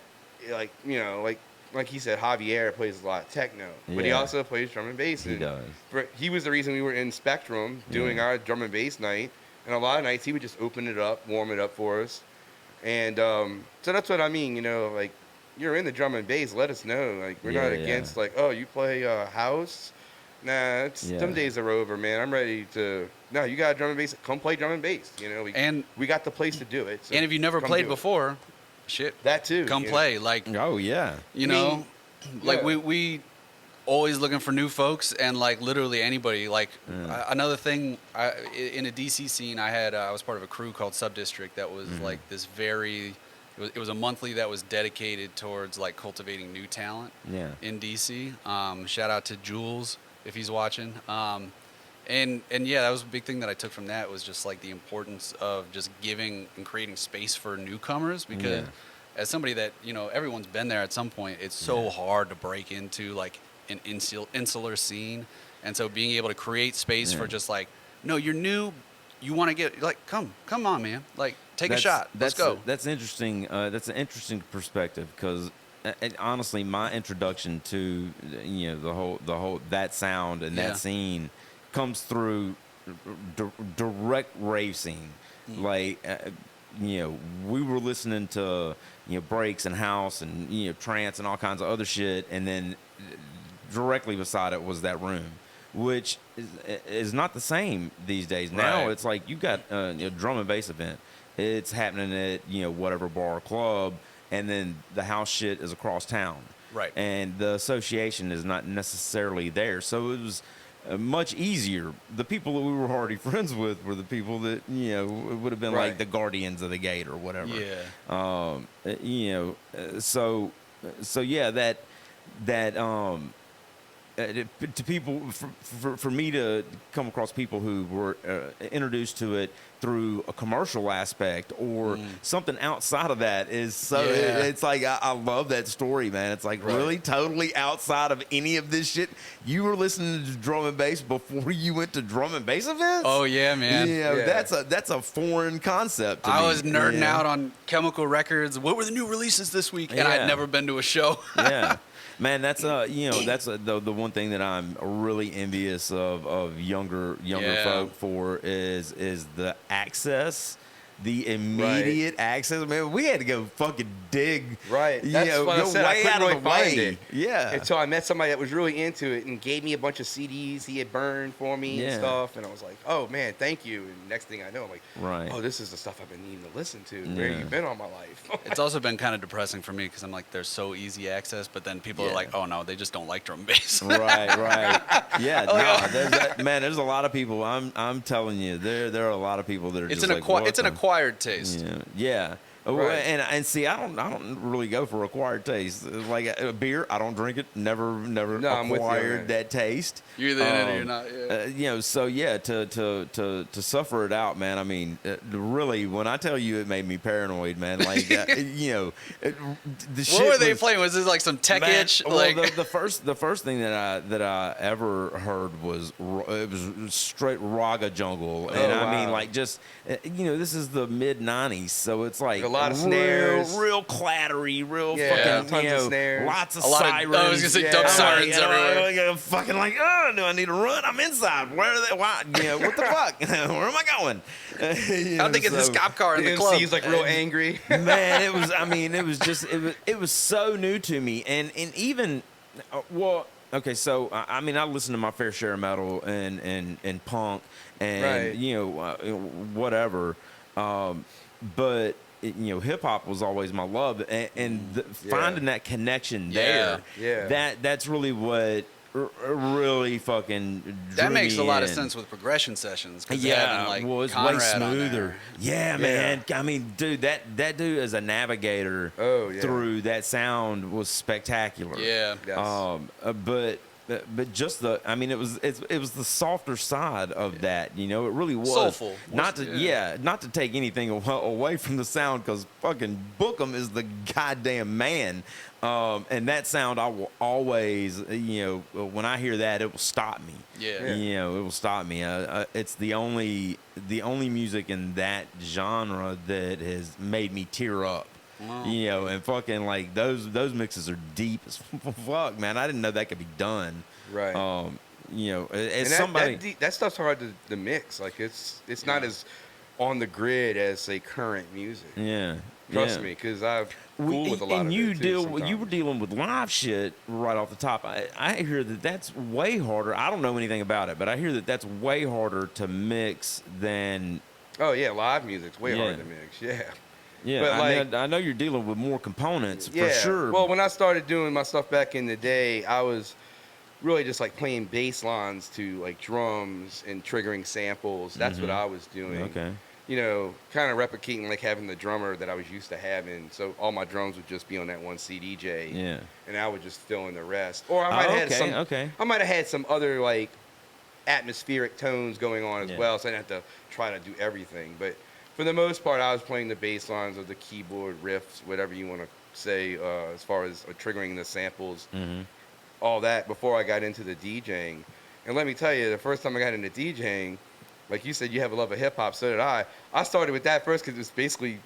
like he said, Javier plays a lot of techno, but he also plays drum and bass. He does. He was the reason we were in Spectrum doing our drum and bass night, and a lot of nights he would just open it up, warm it up for us, and so that's what I mean. Like you're in the drum and bass, let us know. Like we're not against like, oh, you play house, Nah, some days are over, man. I'm ready to. No, you got drum and bass. Come play drum and bass. You know, we got the place to do it. So and if you never played before, shit, that too. Come play. Like, oh yeah, you know, like we always looking for new folks, and like literally anybody. Like another thing, in a DC scene, I was part of a crew called Subdistrict that was like this very. It was a monthly that was dedicated towards like cultivating new talent in DC. Shout out to Jules if he's watching. And yeah, that was a big thing that I took from that was just like the importance of just giving and creating space for newcomers because as somebody that, you know, everyone's been there at some point, it's so hard to break into like an insular scene. And so being able to create space for just like, no, you're new, you want to get like, come on, man. Like, take a shot. Let's go. That's interesting. That's an interesting perspective because, honestly, my introduction to the whole that sound and that scene comes through direct rave scene. Like, we were listening to breaks and house and trance and all kinds of other shit, and then directly beside it was that room, which is not the same these days. Now it's like you got a drum and bass event. It's happening at whatever bar or club, and then the house shit is across town. Right. And the association is not necessarily there. So it was much easier. The people that we were already friends with were the people that would have been like the guardians of the gate or whatever. Yeah. So yeah, that to people, for me to come across people who were introduced to it through a commercial aspect or something outside of that is so it's like I love that story, man. It's like really totally outside of any of this shit. You were listening to drum and bass before you went to drum and bass events. Oh yeah, man. That's a foreign concept to me. I was nerding out on Chemical Records. What were the new releases this week? And I'd never been to a show. Man, that's the one thing that I'm really envious of younger folk for is the access, the immediate access. Man, we had to go fucking dig. Right. That's what I said. I couldn't really find it. Yeah. Until I met somebody that was really into it and gave me a bunch of CDs he had burned for me and stuff. And I was like, oh, man, thank you. And next thing I know, I'm like, oh, this is the stuff I've been needing to listen to. Where you been all my life? It's also been kind of depressing for me because I'm like, they're so easy access. But then people are like, oh, no, they just don't like drum and bass. Right. Yeah, there's a lot of people. I'm telling you, there are a lot a lot of people that are it's just an acquired taste. Yeah. Right. And see, I don't really go for acquired taste. Like a beer, I don't drink it. Never acquired that taste. You're either in it or you're not. Yeah. So yeah, to suffer it out, man. I mean, really, when I tell you, it made me paranoid, man. Like the shit. What were they playing? Was this like some tech itch? Well, like the first thing that I ever heard was it was straight raga jungle, and I mean like just this is the mid '90s, so it's like a lot of snares, real clattery, real fucking tons of snares, lots of sirens. I was gonna say dumb sirens everywhere. Fucking like, oh, do I need to run? I'm inside. Where are they? Why? What the fuck? Where am I going? How'd they get this cop car in the club? MC's like real angry. Man, it was. I mean, it was just. It was so new to me, and even okay, so I mean, I listened to my fair share of metal and punk and whatever, but hip hop was always my love, and finding that connection there, that's really what really fucking drew that makes me a lot in. of sense with progression sessions. Well, it's way smoother. Yeah, man. I mean, dude, that dude as a navigator through that sound was spectacular. Yeah. Yes. But just it was the softer side of that. It really was soulful. Not to take anything away from the sound, because fucking Bookham is the goddamn man. And that sound, I will always, when I hear that, it will stop me. Yeah. It will stop me. It's the only music in that genre that has made me tear up. Wow. And fucking like those mixes are deep as fuck, man. I didn't know that could be done. Right. As somebody that stuff's hard to mix. Like it's not as on the grid as say current music. Yeah. Trust yeah. me, because I've fooled with a lot and of you it too you were sometimes. dealing with live shit right off the top. I hear that that's way harder. I don't know anything about it, but I hear that that's way harder to mix than Oh yeah, live music's way Yeah. hard to mix. Yeah. yeah. But I like, mean, I know you're dealing with more components for yeah. sure. Well, when I started doing my stuff back in the day, I was really just like playing bass lines to like drums and triggering samples. That's what I was doing. Okay. You know, kind of replicating like having the drummer that I was used to having. So all my drums would just be on that one CDJ. Yeah. And I would just fill in the rest. Or I might have had okay. some. Okay. I might have had some other like atmospheric tones going on as Yeah. well. So I didn't have to try to do everything. But for the most part, I was playing the bass lines of the keyboard riffs, whatever you want to say, as far as triggering the samples, all that before I got into the DJing. And let me tell you, the first time I got into DJing, like you said, you have a love of hip hop. So did I. I started with that first because it's basically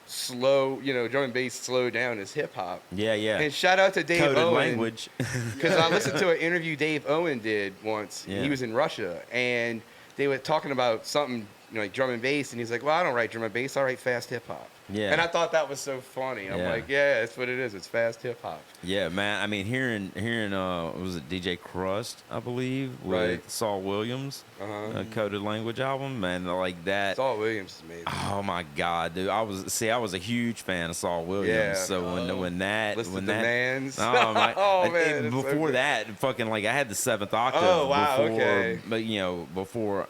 slow, you know, drum and bass slowed down is hip hop. Yeah. Yeah. And shout out to Dave Coded Owen. language. Because I listened to an interview Dave Owen did once. Yeah. He was in Russia, and they were talking about something, you know, like drum and bass, and he's like, "Well, I don't write drum and bass. I write fast hip hop." Yeah. And I thought that was so funny. I'm Yeah. like, "Yeah, that's what it is. It's fast hip hop." Yeah, man. I mean, hearing was it DJ Crust, I believe, with Right. Saul Williams, Uh-huh. Coded Language album, man. Like that. Saul Williams is amazing. Oh my God, dude! I was a huge fan of Saul Williams. Yeah. So when that Listen when to that Mans. oh my Oh, man, it's so before good. that fucking like I had the seventh octave. Oh, wow, Before, okay. But you know before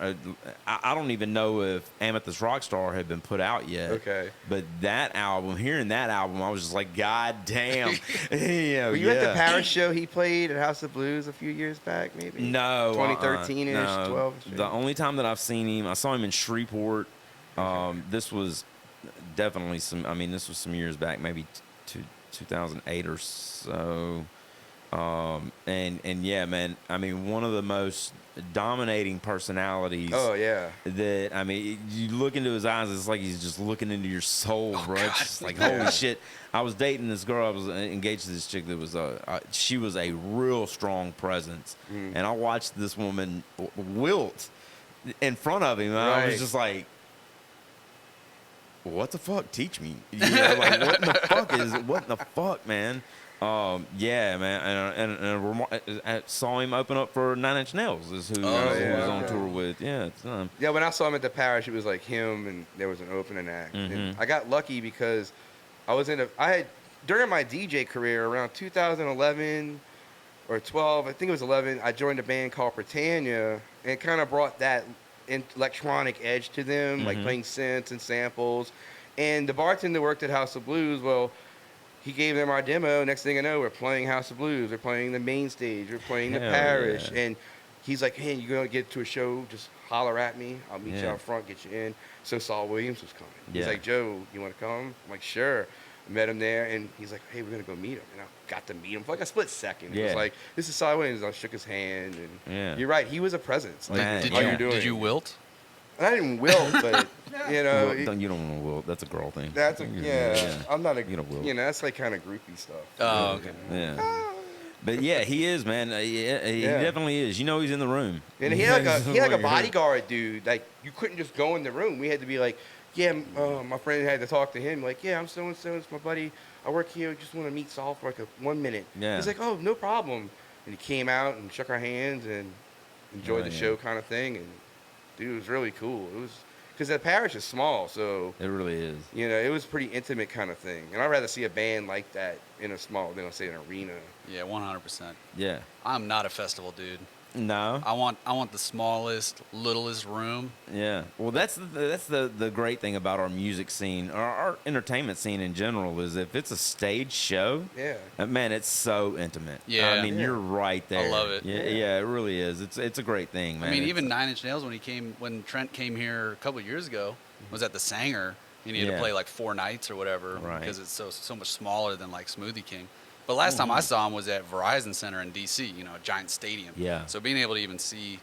I don't even know if Amethyst Rockstar had been put out yet. Okay. But that album, hearing that album, I was just like, God damn. You know, Were you at the yeah. Paris show he played at House of Blues a few years back, maybe? No, 2013-ish, no. 12-ish. The only time that I've seen him, I saw him in Shreveport. This was definitely this was some years back, maybe 2008 or so. And yeah, man, I mean, one of the most dominating personalities. Oh yeah. That I mean, you look into his eyes, it's like he's just looking into your soul, bro. It's just like Yeah. holy shit. I was dating this girl. I was engaged to this chick that was she was a real strong presence, and I watched this woman wilt in front of him. And I was Right. just like, what the fuck? Teach me. You know, like what in the fuck, man? Yeah, man, and I saw him open up for Nine Inch Nails, is who yeah. was on tour with. Yeah, it's, Yeah, when I saw him at the Parish, it was like him, and there was an opening act. And I got lucky because during my DJ career around 2011 or 12, I think it was 11, I joined a band called Britannia, and it kind of brought that electronic edge to them, like playing synths and samples. And the bartender worked at House of Blues. Well, he gave them our demo. Next thing I know, we're playing House of Blues. We're playing the main stage. We're playing the Hell Parish. yeah. And he's like, "Hey, you're going to get to a show, just holler at me. I'll meet you Yeah. out front, get you in." So Saul Williams was coming. Yeah. He's like, "Joe, you want to come?" I'm like, "Sure." I met him there, and he's like, "Hey, we're going to go meet him." And I got to meet him for like a split second. It was Yeah. like, "This is Saul Williams." I shook his hand. And Yeah. you're right. He was a presence. Like, Man, Did yeah. you you're doing. did you wilt? And I didn't wilt, but, you know. Well, you don't want to wilt. That's a girl thing. That's I'm not a, You know, Will. that's like kind of groupie stuff. Oh, okay. Yeah. But yeah, he is, man. He definitely is. You know, he's in the room. And he had like a bodyguard dude. Like, you couldn't just go in the room. We had to be like, "Yeah, my friend had to talk to him. Like, yeah, I'm so and so. It's my buddy. I work here. Just want to meet Saul for like 1 minute." Yeah. He's like, "Oh, no problem." And he came out and shook our hands and enjoyed the show kind of thing. And dude, it was really cool. It was because the parish is small, so It really is. you know, it was pretty intimate kind of thing. And I'd rather see a band like that in a small than, say, an arena. Yeah, 100%. Yeah. I'm not a festival dude. No. I want the smallest, littlest room. Yeah. Well, that's the great thing about our music scene, our entertainment scene in general, is if it's a stage show, Yeah. man, it's so intimate. Yeah. I mean, Yeah. you're right there. love it. Yeah, yeah, it really is. It's a great thing, man. I mean, It's- even Nine Inch Nails when Trent came here a couple of years ago, was at the Sanger. And he had Yeah. to play like 4 nights or whatever Right. because it's so much smaller than like Smoothie King. But last time I saw him was at Verizon Center in D.C., you know, a giant stadium. Yeah. So being able to even see,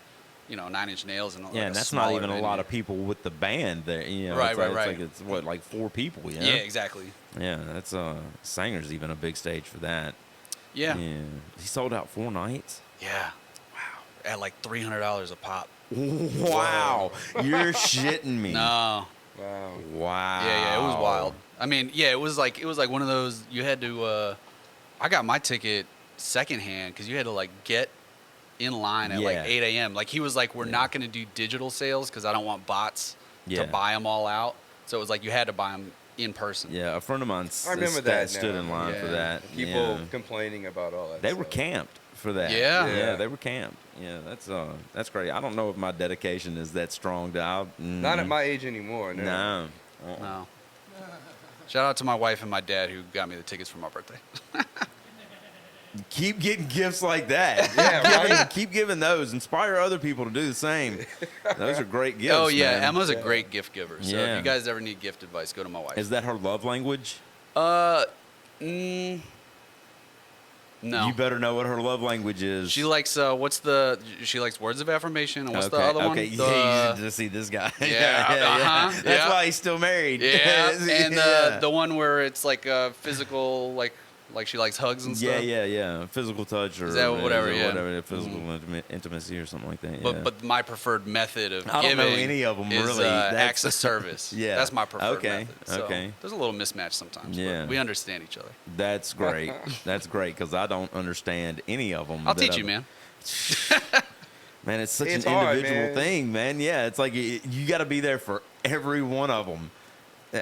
you know, Nine Inch Nails and Yeah, like and a that's not smaller even a venue. lot of people with the band there. You know, Right, it's right, like, right. It's what, like 4 people, you know? Yeah, exactly. Yeah, that's Sanger's even a big stage for that. Yeah. Yeah. He sold out 4 nights. Yeah. Wow. At like $300 a pop. Wow. You're shitting me. No. Wow. Wow. Yeah, it was wild. I mean, yeah, it was like one of those you had to. I got my ticket secondhand because you had to like get in line at like 8 a.m. Like he was like, we're not going to do digital sales because I don't want bots to buy them all out. So it was like you had to buy them in person. Yeah, a friend of mine I remember that stood in line for that. People complaining about all that They stuff. were camped for that. Yeah. They were camped. Yeah, that's great. I don't know if my dedication is that strong. Not at my age anymore. No. No. Shout out to my wife and my dad who got me the tickets for my birthday. Keep getting gifts like that. Right? Keep giving those. Inspire other people to do the same. Those are great gifts. Oh yeah, man. Emma's a great gift giver. So Yeah. if you guys ever need gift advice, go to my wife. Is that her love language? No. You better know what her love language is. She likes she likes words of affirmation, and what's the other one? Okay, yeah, you just see this guy. Yeah, That's why he's still married. Yeah, and the one where it's like a physical, like she likes hugs and stuff. Yeah. Physical touch or whatever, physical intimacy or something like that. But my preferred method of I giving don't know any of them is really. acts of service. Yeah. That's my preferred Okay, method. So okay. There's a little mismatch sometimes. Yeah. But we understand each other. That's great. That's great because I don't understand any of them. I'll teach you, man. Man, it's such It's an hard, individual man. thing, man. Yeah, it's like you got to be there for every one of them.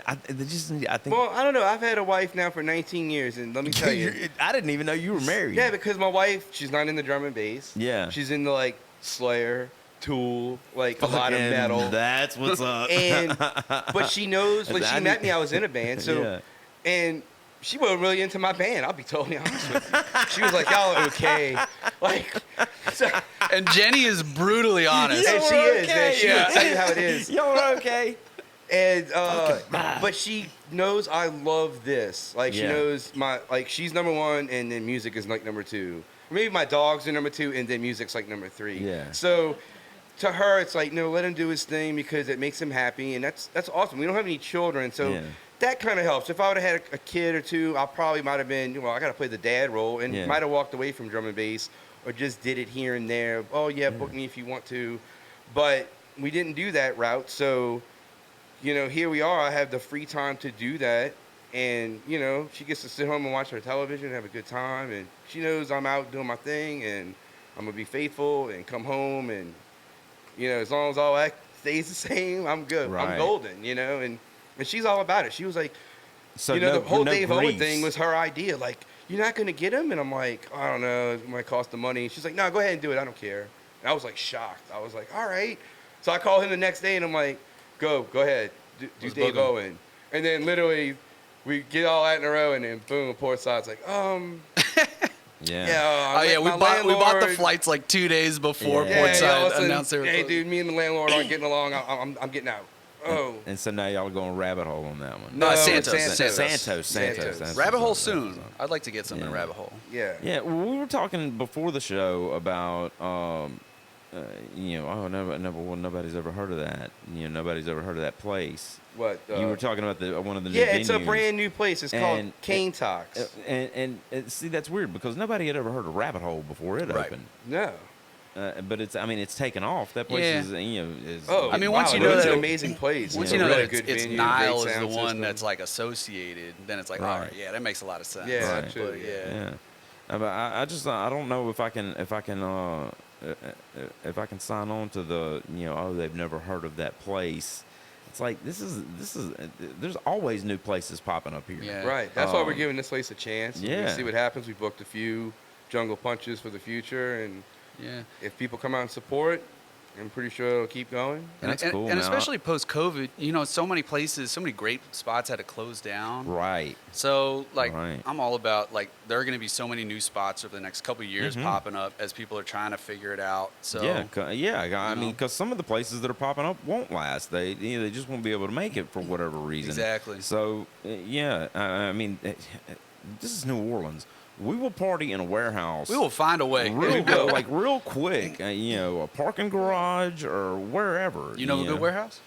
I think. Well, I don't know. I've had a wife now for 19 years, and let me tell you. I didn't even know you were married. Yeah, because my wife, she's not into drum and bass. Yeah. She's into like Slayer, Tool, like a lot of Fucking metal. That's what's up. But she knows when she met me, I was in a band. So, Yeah. and she wasn't really into my band. I'll be totally honest with you. She was like, "Y'all are okay." Like, so, And Jenny is brutally honest. and we're she is. okay. Man. She will tell you how it is. Y'all are okay. And but she knows I love this. Like she Yeah. knows she's number one, and then music is like number two. Or maybe my dogs are number two, and then music's like number three. Yeah. So to her, it's like, no, let him do his thing because it makes him happy, and that's awesome. We don't have any children, so Yeah. that kind of helps. If I would have had a kid or two, I probably might have been, I got to play the dad role, and Yeah. might have walked away from drum and bass, or just did it here and there. Oh yeah, book me if you want to, but we didn't do that route, so. Here we are. I have the free time to do that. And, she gets to sit home and watch her television and have a good time. And she knows I'm out doing my thing and I'm going to be faithful and come home. And, as long as all that stays the same, I'm good. Right. I'm golden, And she's all about it. She was like, So the whole no Dave Owen griefs. thing was her idea. Like, you're not going to get him? And I'm like, I don't know. It might cost the money. She's like, no, go ahead and do it. I don't care. And I was like shocked. I was like, all right. So I called him the next day and I'm like, Go ahead, do Let's Dave book 'em. Owen. And then literally, we get all that in a row, and then boom, Portside's like, Yeah. We bought the flights like 2 days before Yeah. Portside all of a sudden, announced they were hey, closing. dude, me and the landlord aren't getting along. I'm getting out. Oh. And so now y'all going rabbit hole on that one. No, it's Santos. Santos. That's Rabbit Hole what's up. soon. I'd like to get some in Yeah. Rabbit Hole. Yeah. Yeah, well, we were talking before the show about, nobody's ever heard of that. Nobody's ever heard of that place. What? You were talking about one of the new Yeah, it's a venues. brand new place. It's called And- Cane Talks. And see, that's weird because nobody had ever heard of Rabbit Hole before it Right. opened. No. But it's taken off. That place Yeah. is. Oh, I mean, wow, once you it know was that- an amazing place. Once It's you a know really that good it's venue, Nile great is the sound one system. that's like associated, then it's like, Right. all right, yeah, that makes a lot of sense. Yeah, Right. true. But, yeah. But I just I don't know if I can sign on to the they've never heard of that place. It's like this is there's always new places popping up here. Yeah. Right. That's why we're giving this place a chance. We're Yeah. gonna see what happens. We booked a few jungle punches for the future, and Yeah. if people come out and support, I'm pretty sure it'll keep going. That's and, cool, and man. especially post-COVID, so many places, so many great spots had to close down. Right. So, Right. I'm all about, there are going to be so many new spots over the next couple of years popping up as people are trying to figure it out. So, I mean, because some of the places that are popping up won't last. They just won't be able to make it for whatever reason. Exactly. So I mean, this is New Orleans. We will party in a warehouse. we will find a way. real quick. A parking garage or wherever. You know a good warehouse?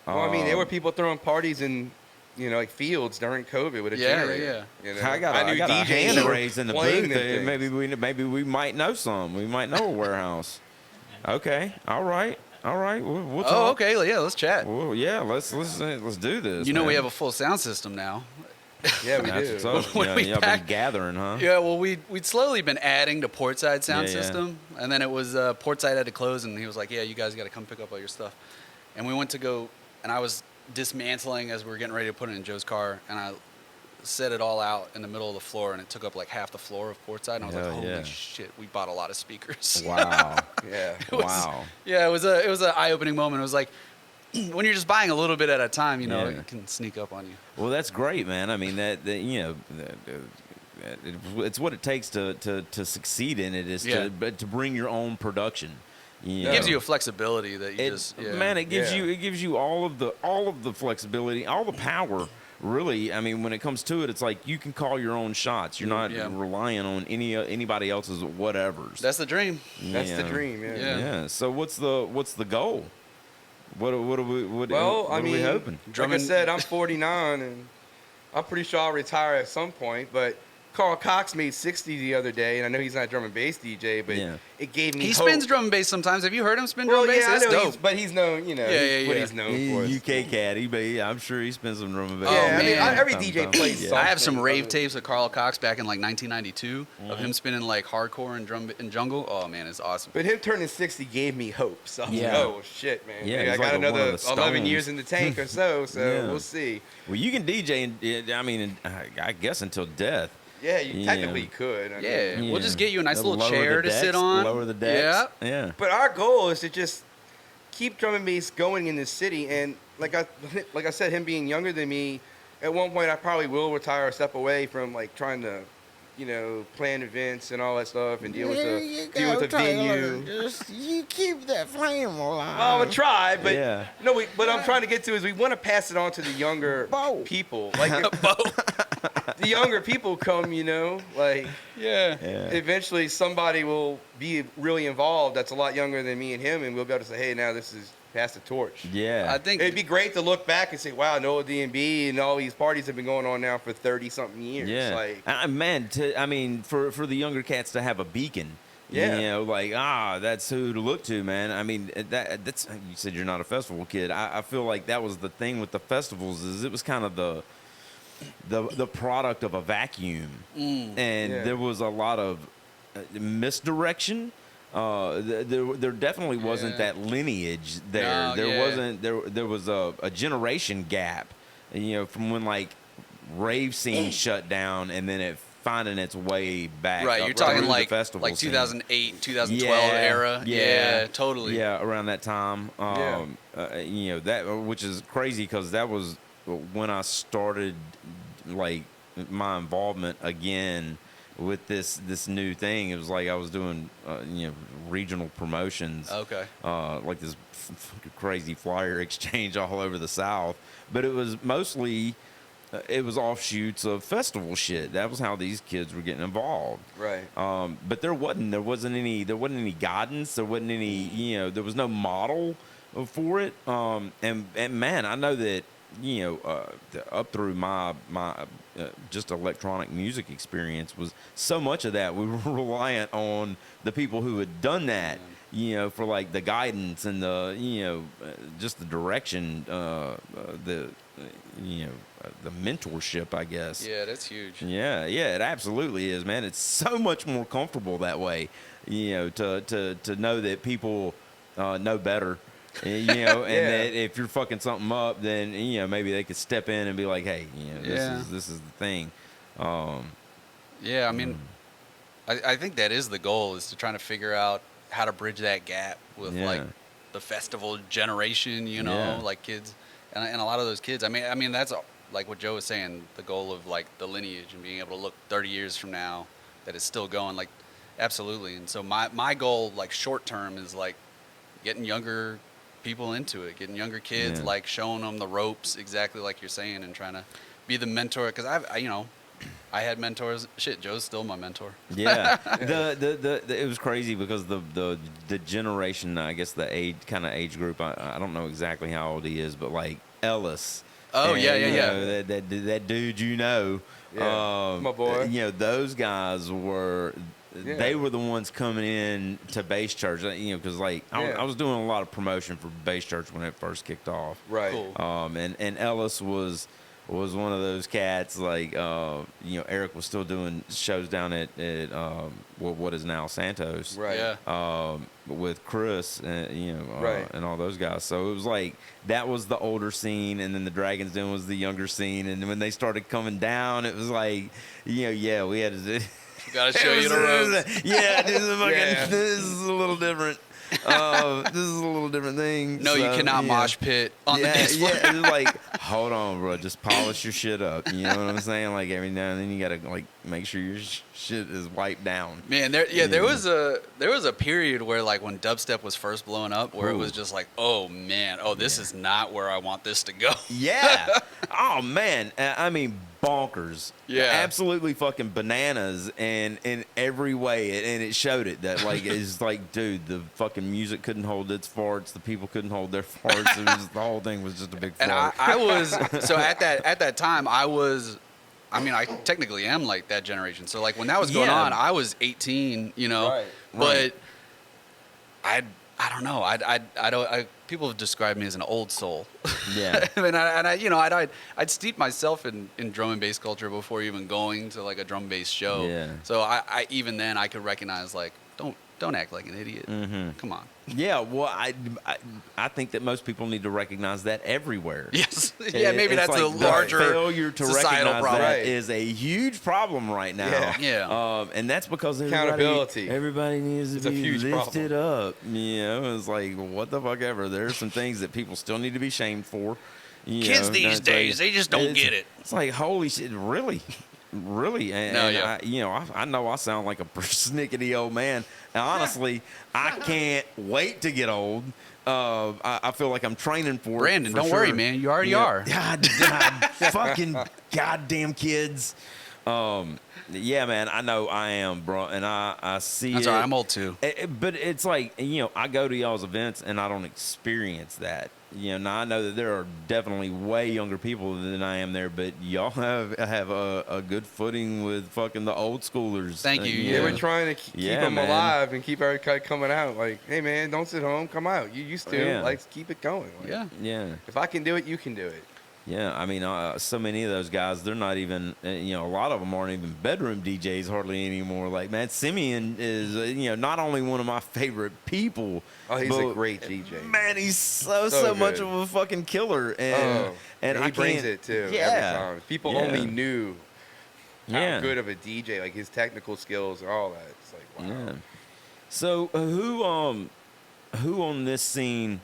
Well, I mean, there were people throwing parties in, like fields during COVID with a generator. Yeah. I got knew a DJs hand that were raised in the playing booth. them things. Maybe we might know some. We might know a warehouse. Okay, all right. All right, we'll Oh, talk. okay. Yeah, let's chat. Well, yeah, let's do this. You know, we man. have a full sound system now. Yeah, we That's do. what's up. When Yeah, we y'all pack- been gathering, huh? Yeah, well, we'd slowly been adding to Portside sound Yeah, yeah. system, and then it was Portside had to close, and he was like, "Yeah, you guys got to come pick up all your stuff." And we went to go, and I was dismantling as we were getting ready to put it in Joe's car, and I set it all out in the middle of the floor, and it took up like half the floor of Portside, and I was like, Hell "Holy yeah. shit, we bought a lot of speakers." Wow. Yeah. It was- Wow. Yeah, it was an eye-opening moment. It was like when you're just buying a little bit at a time, you know, Yeah. it can sneak up on you. Well, that's great, man. I mean, that you know, it's what it takes to succeed in it is Yeah. to bring your own production. It gives you a flexibility that you Man, it gives Yeah. you all of the flexibility, all the power. Really, I mean, when it comes to it, it's like you can call your own shots. You're not Yeah. relying on anybody else's whatevers. That's the dream. That's the Yeah. dream. Yeah. Yeah. Yeah. So what's the goal? What are we Well, I are mean, we hoping? like I Drumming- said, I'm 49, and I'm pretty sure I'll retire at some point. But Carl Cox made 60 the other day, and I know he's not a drum and bass DJ, but Yeah. it gave me He hope. spins drum and bass sometimes. Have you heard him spin Well, drum and bass? yeah, I That's know, dope. but he's known, you know, Yeah, what yeah. he's known He's for. UK caddy, but yeah, I'm sure he spends some drum and bass. Oh, Yeah, I mean, man. every DJ plays Yeah. something. I have some rave other- tapes of Carl Cox back in like 1992 of him spinning like hardcore and drum and jungle. Oh man, it's awesome. But him turning 60 gave me hope. So I was Yeah. like, oh, shit, man. Yeah, Maybe I he's got like one of another the 11 Stones. years in the tank or so, Yeah. we'll see. Well, you can DJ, I mean, I guess until death. Yeah, you Yeah. technically could. I mean, Yeah, we'll just get you a nice They'll little lower chair the to sit decks, on. Lower the decks. Yeah. Yeah. But our goal is to just keep drum and bass going in this city. And like I said, him being younger than me, at one point I probably will retire or step away from like trying to, you know, plan events and all that stuff and deal with the venue. Just you keep that flame alive. Well, I'm gonna try, but Yeah. no. What I'm trying to get to is we want to pass it on to the younger Both. people. Like the younger people come, you know, like Yeah. Yeah. eventually somebody will be really involved that's a lot younger than me and him, and we'll be able to say, hey, now this is pass the torch. Yeah. I think It'd be great to look back and say, wow, NOLA D&B and all these parties have been going on now for 30-something years. Yeah, Like, man. I mean, for the younger cats to have a beacon, Yeah. you know, like that's who to look to, man. I mean, that's you said you're not a festival kid. I feel like that was the thing with the festivals is it was kind of the product of a vacuum, and Yeah. there was a lot of misdirection. There definitely wasn't Yeah. that lineage there. No, there yeah. wasn't there was a generation gap, you know, from when like rave scene shut down and then it finding its way back. right. up You're talking through the like festival scene. 2008, 2012 era. Yeah, totally. Yeah, around that time. You know that, which is crazy because that was when I started like my involvement again with this new thing. It was like I was doing you know, regional promotions. Okay. Like this crazy flyer exchange all over the South, but it was mostly it was offshoots of festival shit. That was how these kids were getting involved. right. But there wasn't any guidance. There wasn't any, you know, there was no model for it. And man, I know that, you know, up through my just electronic music experience was so much of that we were reliant on the people who had done that, you know, for like the guidance and the, you know, just the direction, you know, the mentorship, I guess. Yeah, that's huge. Yeah, it absolutely is, man. It's so much more comfortable that way, you know, to know that people know better, you know, and Yeah. that if you're fucking something up, then, you know, maybe they could step in and be like, hey, you know, Yeah. this is the thing. Yeah, I mean, I think that is the goal, is to try to figure out how to bridge that gap with Yeah. like the festival generation, you know, Yeah. like kids, and a lot of those kids. I mean that's like what Joe was saying, the goal of like the lineage and being able to look 30 years from now that it's still going. Like, absolutely. And so my goal, like short term, is like getting younger people into it, getting younger kids, Yeah. like showing them the ropes, exactly like you're saying, and trying to be the mentor. Because I had mentors. Shit, Joe's still my mentor. Yeah, it was crazy because the generation, I guess the age group. I don't know exactly how old he is, but like Ellis. Oh, and, yeah. you know, that dude, you know, Yeah, my boy. You know, those guys were they were the ones coming in to Bass Church, because like I was doing a lot of promotion for Bass Church when it first kicked off. Right. Cool. And Ellis was one of those cats. Like Eric was still doing shows down at what is now Santos. Right. Yeah. With Chris, Right. and all those guys. So it was like that was the older scene, and then the Dragons Den was the younger scene. And when they started coming down, it was like, we had to. Gotta show you the ropes. Yeah, this is a little different. This is a little different thing. No, you cannot mosh pit on the dance floor. Yeah, it's like, hold on, bro, just polish your shit up. You know what I'm saying? Like every now and then you gotta like make sure your shit is wiped down. Man, there was a period where like when dubstep was first blowing up, where it was just like, oh man, this is not where I want this to go. Yeah. Oh man, I mean bonkers. Yeah. Absolutely fucking bananas, and in every way, and it showed it that like it's like, dude, the fucking music couldn't hold its farts, the people couldn't hold their farts. It was, the whole thing was just a big fart. And I was so at that time I technically am like that generation. So like when that was going on, I was 18, Right. But I don't know. People have described me as an old soul. Yeah. I'd steep myself in drum and bass culture before even going to like a drum and bass show. Yeah. So I even then I could recognize like don't act like an idiot. Mm-hmm. Come on. Yeah, well, I think that most people need to recognize that everywhere. Yes. Yeah, maybe It's that's a like the larger failure to societal recognize problem. that Right. is a huge problem right now. Yeah. And that's because Accountability. everybody needs It's to a be huge lifted up. It's like, what the fuck ever. There's some things that people still need to be shamed for. Kids these days, they just don't get it. It's like, holy shit, really? Really? And, No, yeah. I know I sound like a persnickety old man. And honestly, I can't wait to get old. I feel like I'm training for Brandon, it. don't worry, man. You already are. God, fucking goddamn kids. Yeah, man, I know I am, bro, and I see That's it. all right. I'm old too. But it's like, I go to y'all's events and I don't experience that. Now I know that there are definitely way younger people than I am there, but y'all have a good footing with fucking the old schoolers. Thank you. Yeah, we're trying to keep them man. alive and keep everybody coming out. Like, hey, man, don't sit home. Come out. You used to. Yeah. Like, keep it going. Like, Yeah. Yeah. If I can do it, you can do it. Yeah, I mean, so many of those guys, they're not even, a lot of them aren't even bedroom DJs hardly anymore. Like, man, Simeon is, not only one of my favorite people. Oh, he's but, a great DJ. Man, he's so good. much of a fucking killer. And he I brings can't- it, too, Yeah. every time. People Yeah. only knew how Yeah. good of a DJ, like his technical skills and all that. It's like, wow. Yeah. So, who on this scene,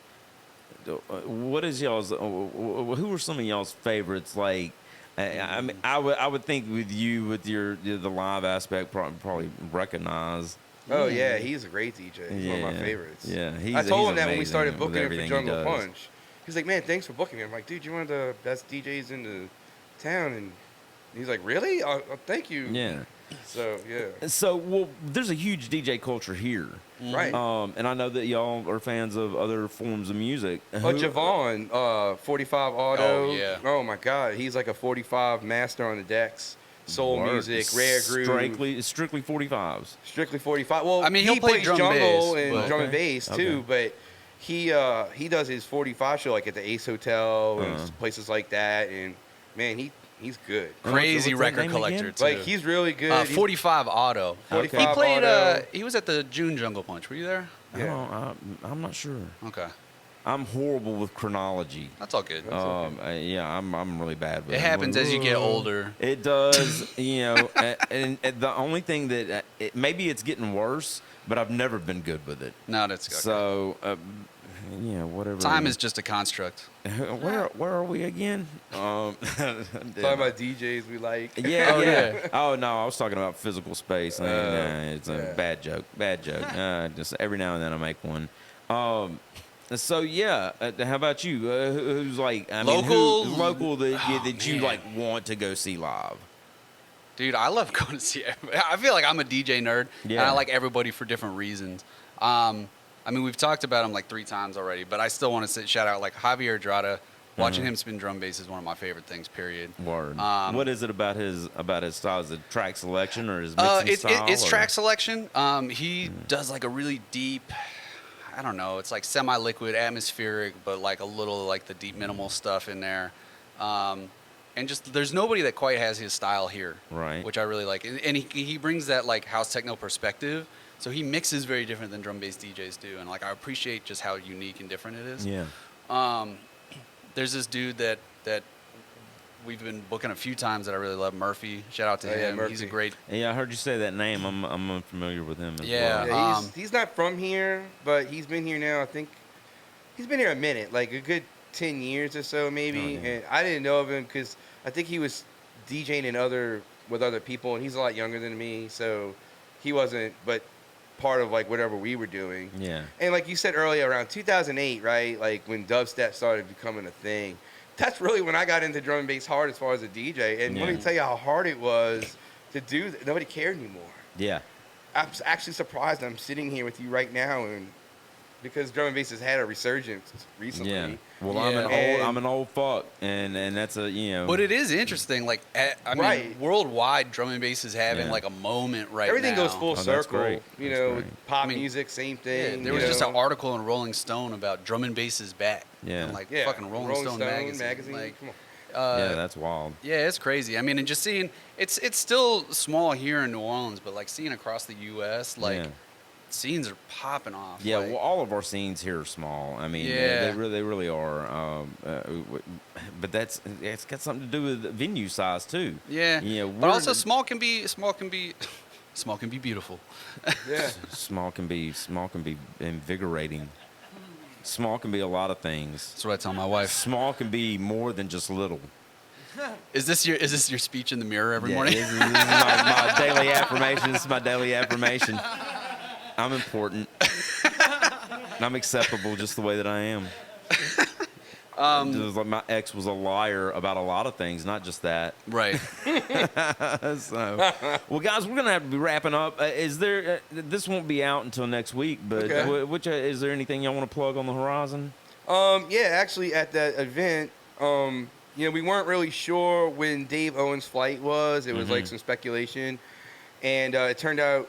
what is y'all's, who are some of y'all's favorites? Like, I mean, I would think with you, with the live aspect, probably recognize. Oh, yeah, he's a great DJ. He's one of my Yeah. favorites. Yeah, I told him he's that when we amazing started with booking him for everything he Jungle does. Punch. He's like, man, thanks for booking me. I'm like, dude, you're one of the best DJs in the town. And he's like, really? Oh, thank you. Yeah. So, yeah. So, well, there's a huge DJ culture here. Right. And I know that y'all are fans of other forms of music. Oh, Javon, 45 Auto. Oh, yeah. Oh, my God. He's like a 45 master on the decks. Soul music, rare groove. Strictly 45s. Strictly 45. Well, I mean, he'll he play plays drum jungle bass, and but- drum and bass, too. But he does his 45 show like at the Ace Hotel and places like that. And, man, he's good. Crazy What's that record name collector again? too. Like, he's really good. He's 45 Auto. 45 He played. Auto. He was at the June Jungle Punch. Were you there? Yeah. I'm not sure. Okay, I'm horrible with chronology. that's all good. I'm really bad with It happens as you get older. It does, and the only thing that maybe it's getting worse, but I've never been good with it. No, that's okay. So, whatever. Time is just a construct. Where are we again? Talking about DJs we like. Yeah, Oh, yeah. yeah. Oh no, I was talking about physical space. It's a yeah. bad joke. Bad joke. Just every now and then I make one. So yeah, how about you? Who's like Local? local that you man. like want to go see live? Dude, I love going to see everybody. I feel like I'm a DJ nerd, and Yeah. I like everybody for different reasons. I mean, we've talked about him like 3 times already, but I still want to shout out like Javier Drada, Watching him spin drum bass is one of my favorite things. Period. Word. What is it about his style? Is it track selection or his mixing style? It's track selection. He does like a really deep, I don't know, it's like semi-liquid, atmospheric, but like a little like the deep minimal stuff in there. And just there's nobody that quite has his style here, right? Which I really like. And he brings that like house techno perspective. So he mixes very different than drum bass DJs do, and like I appreciate just how unique and different it is. Yeah. There's this dude that we've been booking a few times that I really love, Murphy. Shout out to him. Murphy. He's a great. Yeah, I heard you say that name. I'm unfamiliar with him as Yeah. well. Yeah, he's not from here, but he's been here now. I think he's been here a minute, like a good 10 years or so, maybe. Oh, yeah. And I didn't know of him because I think he was DJing with other people, and he's a lot younger than me, so he wasn't. But part of like whatever we were doing. Yeah. And like you said earlier, around 2008, right? Like when dubstep started becoming a thing. That's really when I got into drum and bass hard as far as a DJ. And let me tell you how hard it was to do that. Nobody cared anymore. Yeah. I'm actually surprised I'm sitting here with you right now, and because drum and bass has had a resurgence recently. Yeah. Well, Yeah. I'm an old fuck, and that's a But it is interesting. Like I mean, Right. worldwide, drum and bass is having Yeah. like a moment right Everything now. goes full that's circle. great. You That's know, great. with pop I mean, music, same Yeah, thing. there was just an article in Rolling Stone about drum and bass is back. Yeah. And, like yeah, fucking Rolling Stone magazine. Like, Come on. yeah, that's wild. yeah, it's crazy. I mean, and just seeing it's still small here in New Orleans, but like seeing across the U.S., like Yeah. scenes are popping off. Yeah, like, well, all of our scenes here are small. I mean, Yeah. they really are. But it's got something to do with venue size too. yeah. You know, But we're also, the- small can be small can be beautiful. Yeah. small can be invigorating. Small can be a lot of things. That's what I tell my wife. Small can be more than just little. Is this your speech in the mirror every Yeah, morning? This is my daily affirmation. This is my daily affirmation. I'm important. I'm acceptable just the way that I am. Just like my ex was a liar about a lot of things, not just that. Right. So, well, guys, we're gonna have to be wrapping up. Is there? This won't be out until next week, but Okay. which is there anything y'all want to plug on the horizon? Yeah, actually at that event, you know, we weren't really sure when Dave Owen's flight was. It was like some speculation, and it turned out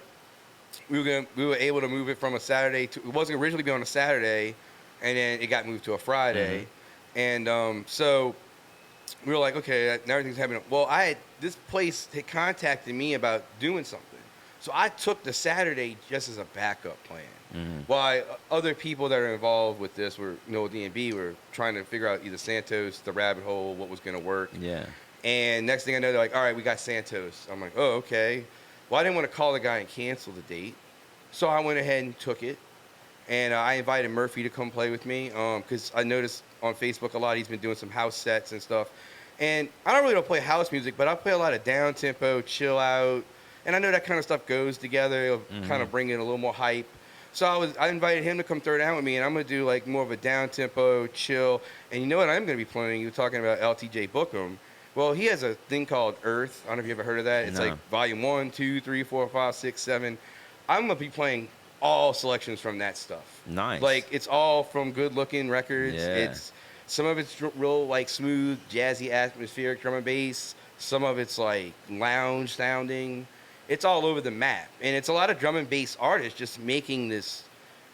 we were able to move it from a Saturday to. It wasn't originally be on a Saturday, and then it got moved to a Friday, and so we were like, okay, now everything's happening. Well, this place had contacted me about doing something, so I took the Saturday just as a backup plan. While other people that are involved with this were, NOLA D&B, were trying to figure out either Santos, the rabbit hole, what was going to work. Yeah. And next thing I know, they're like, all right, we got Santos. I'm like, oh, okay. Well, I didn't want to call the guy and cancel the date. So I went ahead and took it. And I invited Murphy to come play with me because I noticed on Facebook a lot he's been doing some house sets and stuff. And I don't play house music, but I play a lot of down-tempo, chill out. And I know that kind of stuff goes together. It'll kind of bring in a little more hype. So I invited him to come throw down with me, and I'm going to do like more of a down-tempo, chill. And you know what I'm going to be playing? You were talking about LTJ Bookham. Well, he has a thing called Earth. I don't know if you ever heard of that. It's No. like volume 1, 2, 3, 4, 5, 6, 7. I'm going to be playing all selections from that stuff. Nice. Like, it's all from good-looking records. Yeah. It's some of it's real, like, smooth, jazzy, atmospheric drum and bass. Some of it's, like, lounge sounding. It's all over the map. And it's a lot of drum and bass artists just making this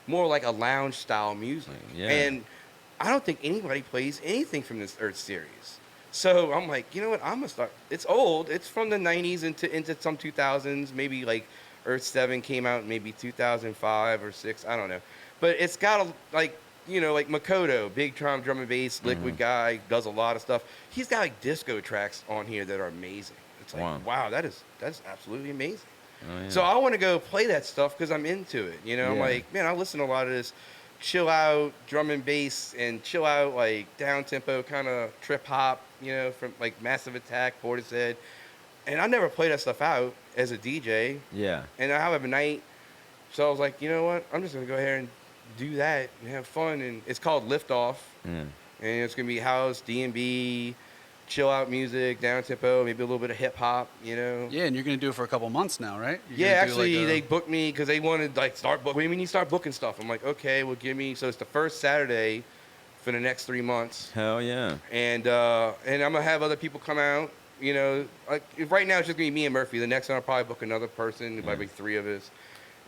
more like a lounge style music. Yeah. And I don't think anybody plays anything from this Earth series. So I'm like, you know what? I'm going to start. It's old. It's from the 90s into some 2000s. Maybe like Earth 7 came out in maybe 2005 or 6. I don't know. But it's got like Makoto, big drum and bass, liquid guy, does a lot of stuff. He's got like disco tracks on here that are amazing. It's like, wow, that's absolutely amazing. Oh, yeah. So I want to go play that stuff because I'm into it. You know, I'm Yeah. like, man, I listen to a lot of this chill out drum and bass and chill out like down tempo kind of trip hop, you know, from like Massive Attack, Portside. And I never play that stuff out as a DJ. Yeah. And I have a night. So I was like, you know what? I'm just going to go ahead and do that and have fun. And it's called Lift Off. Yeah. And it's going to be house, D&B, chill out music, down tempo, maybe a little bit of hip hop, you know. Yeah, and you're gonna do it for a couple months now, right? You're Yeah, gonna do, actually, like, they booked me because they wanted like start book. When you start booking stuff, I'm like, okay, well, give me. So it's the first Saturday for the next 3 months. Hell yeah. And I'm gonna have other people come out. You know, like right now it's just gonna be me and Murphy. The next one I'll probably book another person. It might be 3 of us,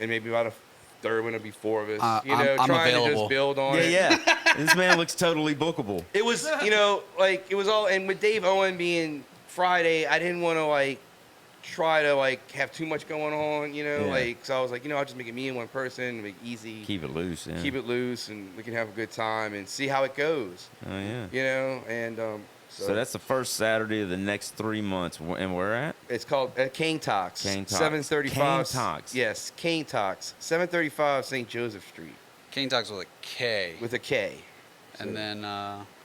and maybe about a third one will be 4 of us. You know, I'm trying to available. just build on it. Yeah. This man looks totally bookable. It was, you know, like it was all. And with Dave Owen being Friday, I didn't want to like try to like have too much going on. You know, Yeah. like so I was like, you know, I'll just make it me and one person, make it easy. Keep it loose. Yeah. Keep it loose, and we can have a good time and see how it goes. Oh yeah. You know, and So that's the first Saturday of the next 3 months. And where at? it's called Cane Talks. Cane Talks. 735. Cane Talks. Yes, Cane Talks. 735 St. Joseph Street Cane Talks with a K. with a K. And then,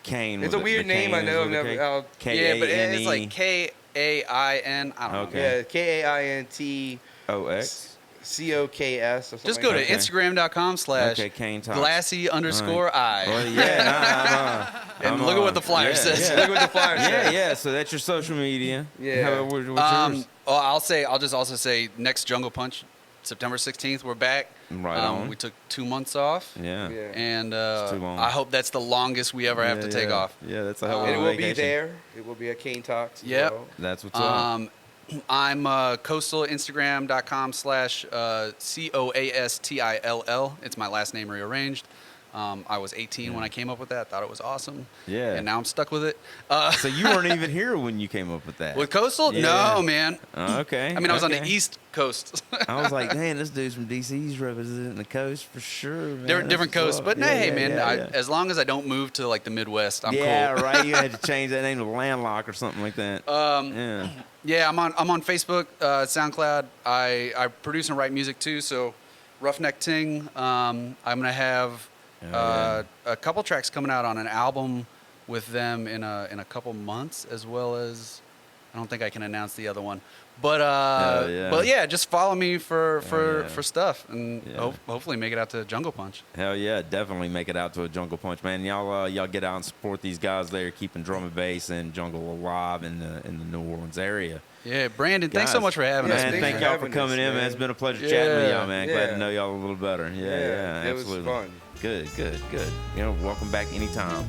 Kane. It's a weird name. I know. I've never. yeah, but it's like K-A-N-E-O-X. Kain. I don't know. Okay. Yeah, KAINTCOKS or something. Just go like to Okay. Instagram.com/ Okay, Cane Talks. Glassy_I. Well, yeah, And look at what the flyer says. that. Look what the flyer Yeah, says. yeah. So that's your social media. Yeah. What's yours? I'll just also say next Jungle Punch, September 16th, we're back. Right on. We took 2 months off. Yeah. Yeah. And too long. I hope that's the longest we ever have to take off. Yeah, that's a hell of And a it will be vacation. there. It will be at Cane Talks. as Yep. well. That's what's up. I'm Coastill, Instagram.com/ COASTILL. It's my last name rearranged. I was 18 when I came up with that. Thought it was awesome. Yeah. And now I'm stuck with it. So you weren't even here when you came up with that. With Coastal? Yeah. No, man. Okay. I mean, I was on the okay. East Coast. I was like, man, this dude's from DC. He's representing the coast for sure, man. They're That's different what's coasts. up. But no, Yeah, hey, yeah, man, yeah. as long as I don't move to like the Midwest, I'm yeah, cool. right. You had to change that name to Landlock or something like that. Yeah. Yeah, I'm on Facebook, SoundCloud. I produce and write music too. So, Roughneck Ting. I'm gonna have a couple tracks coming out on an album with them in a couple months, as well as I don't think I can announce the other one. But but yeah, just follow me for stuff, and hopefully make it out to Jungle Punch. Hell yeah, definitely make it out to a Jungle Punch, man. Y'all get out and support these guys there, keeping drum and bass and jungle alive in the New Orleans area. Yeah, Brandon, thanks so Guys, much for having us. Man, thanks thank for y'all for having coming us, in, man. man. It's been a pleasure chatting with y'all, man. Glad Yeah. to know y'all a little better. Yeah, it was absolutely. fun. Good. You know, welcome back anytime.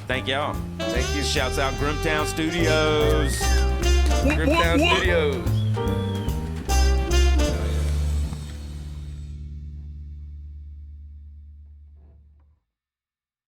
Thank y'all. Thank you. Shouts out Grimtown Studios. Grimtown Studios.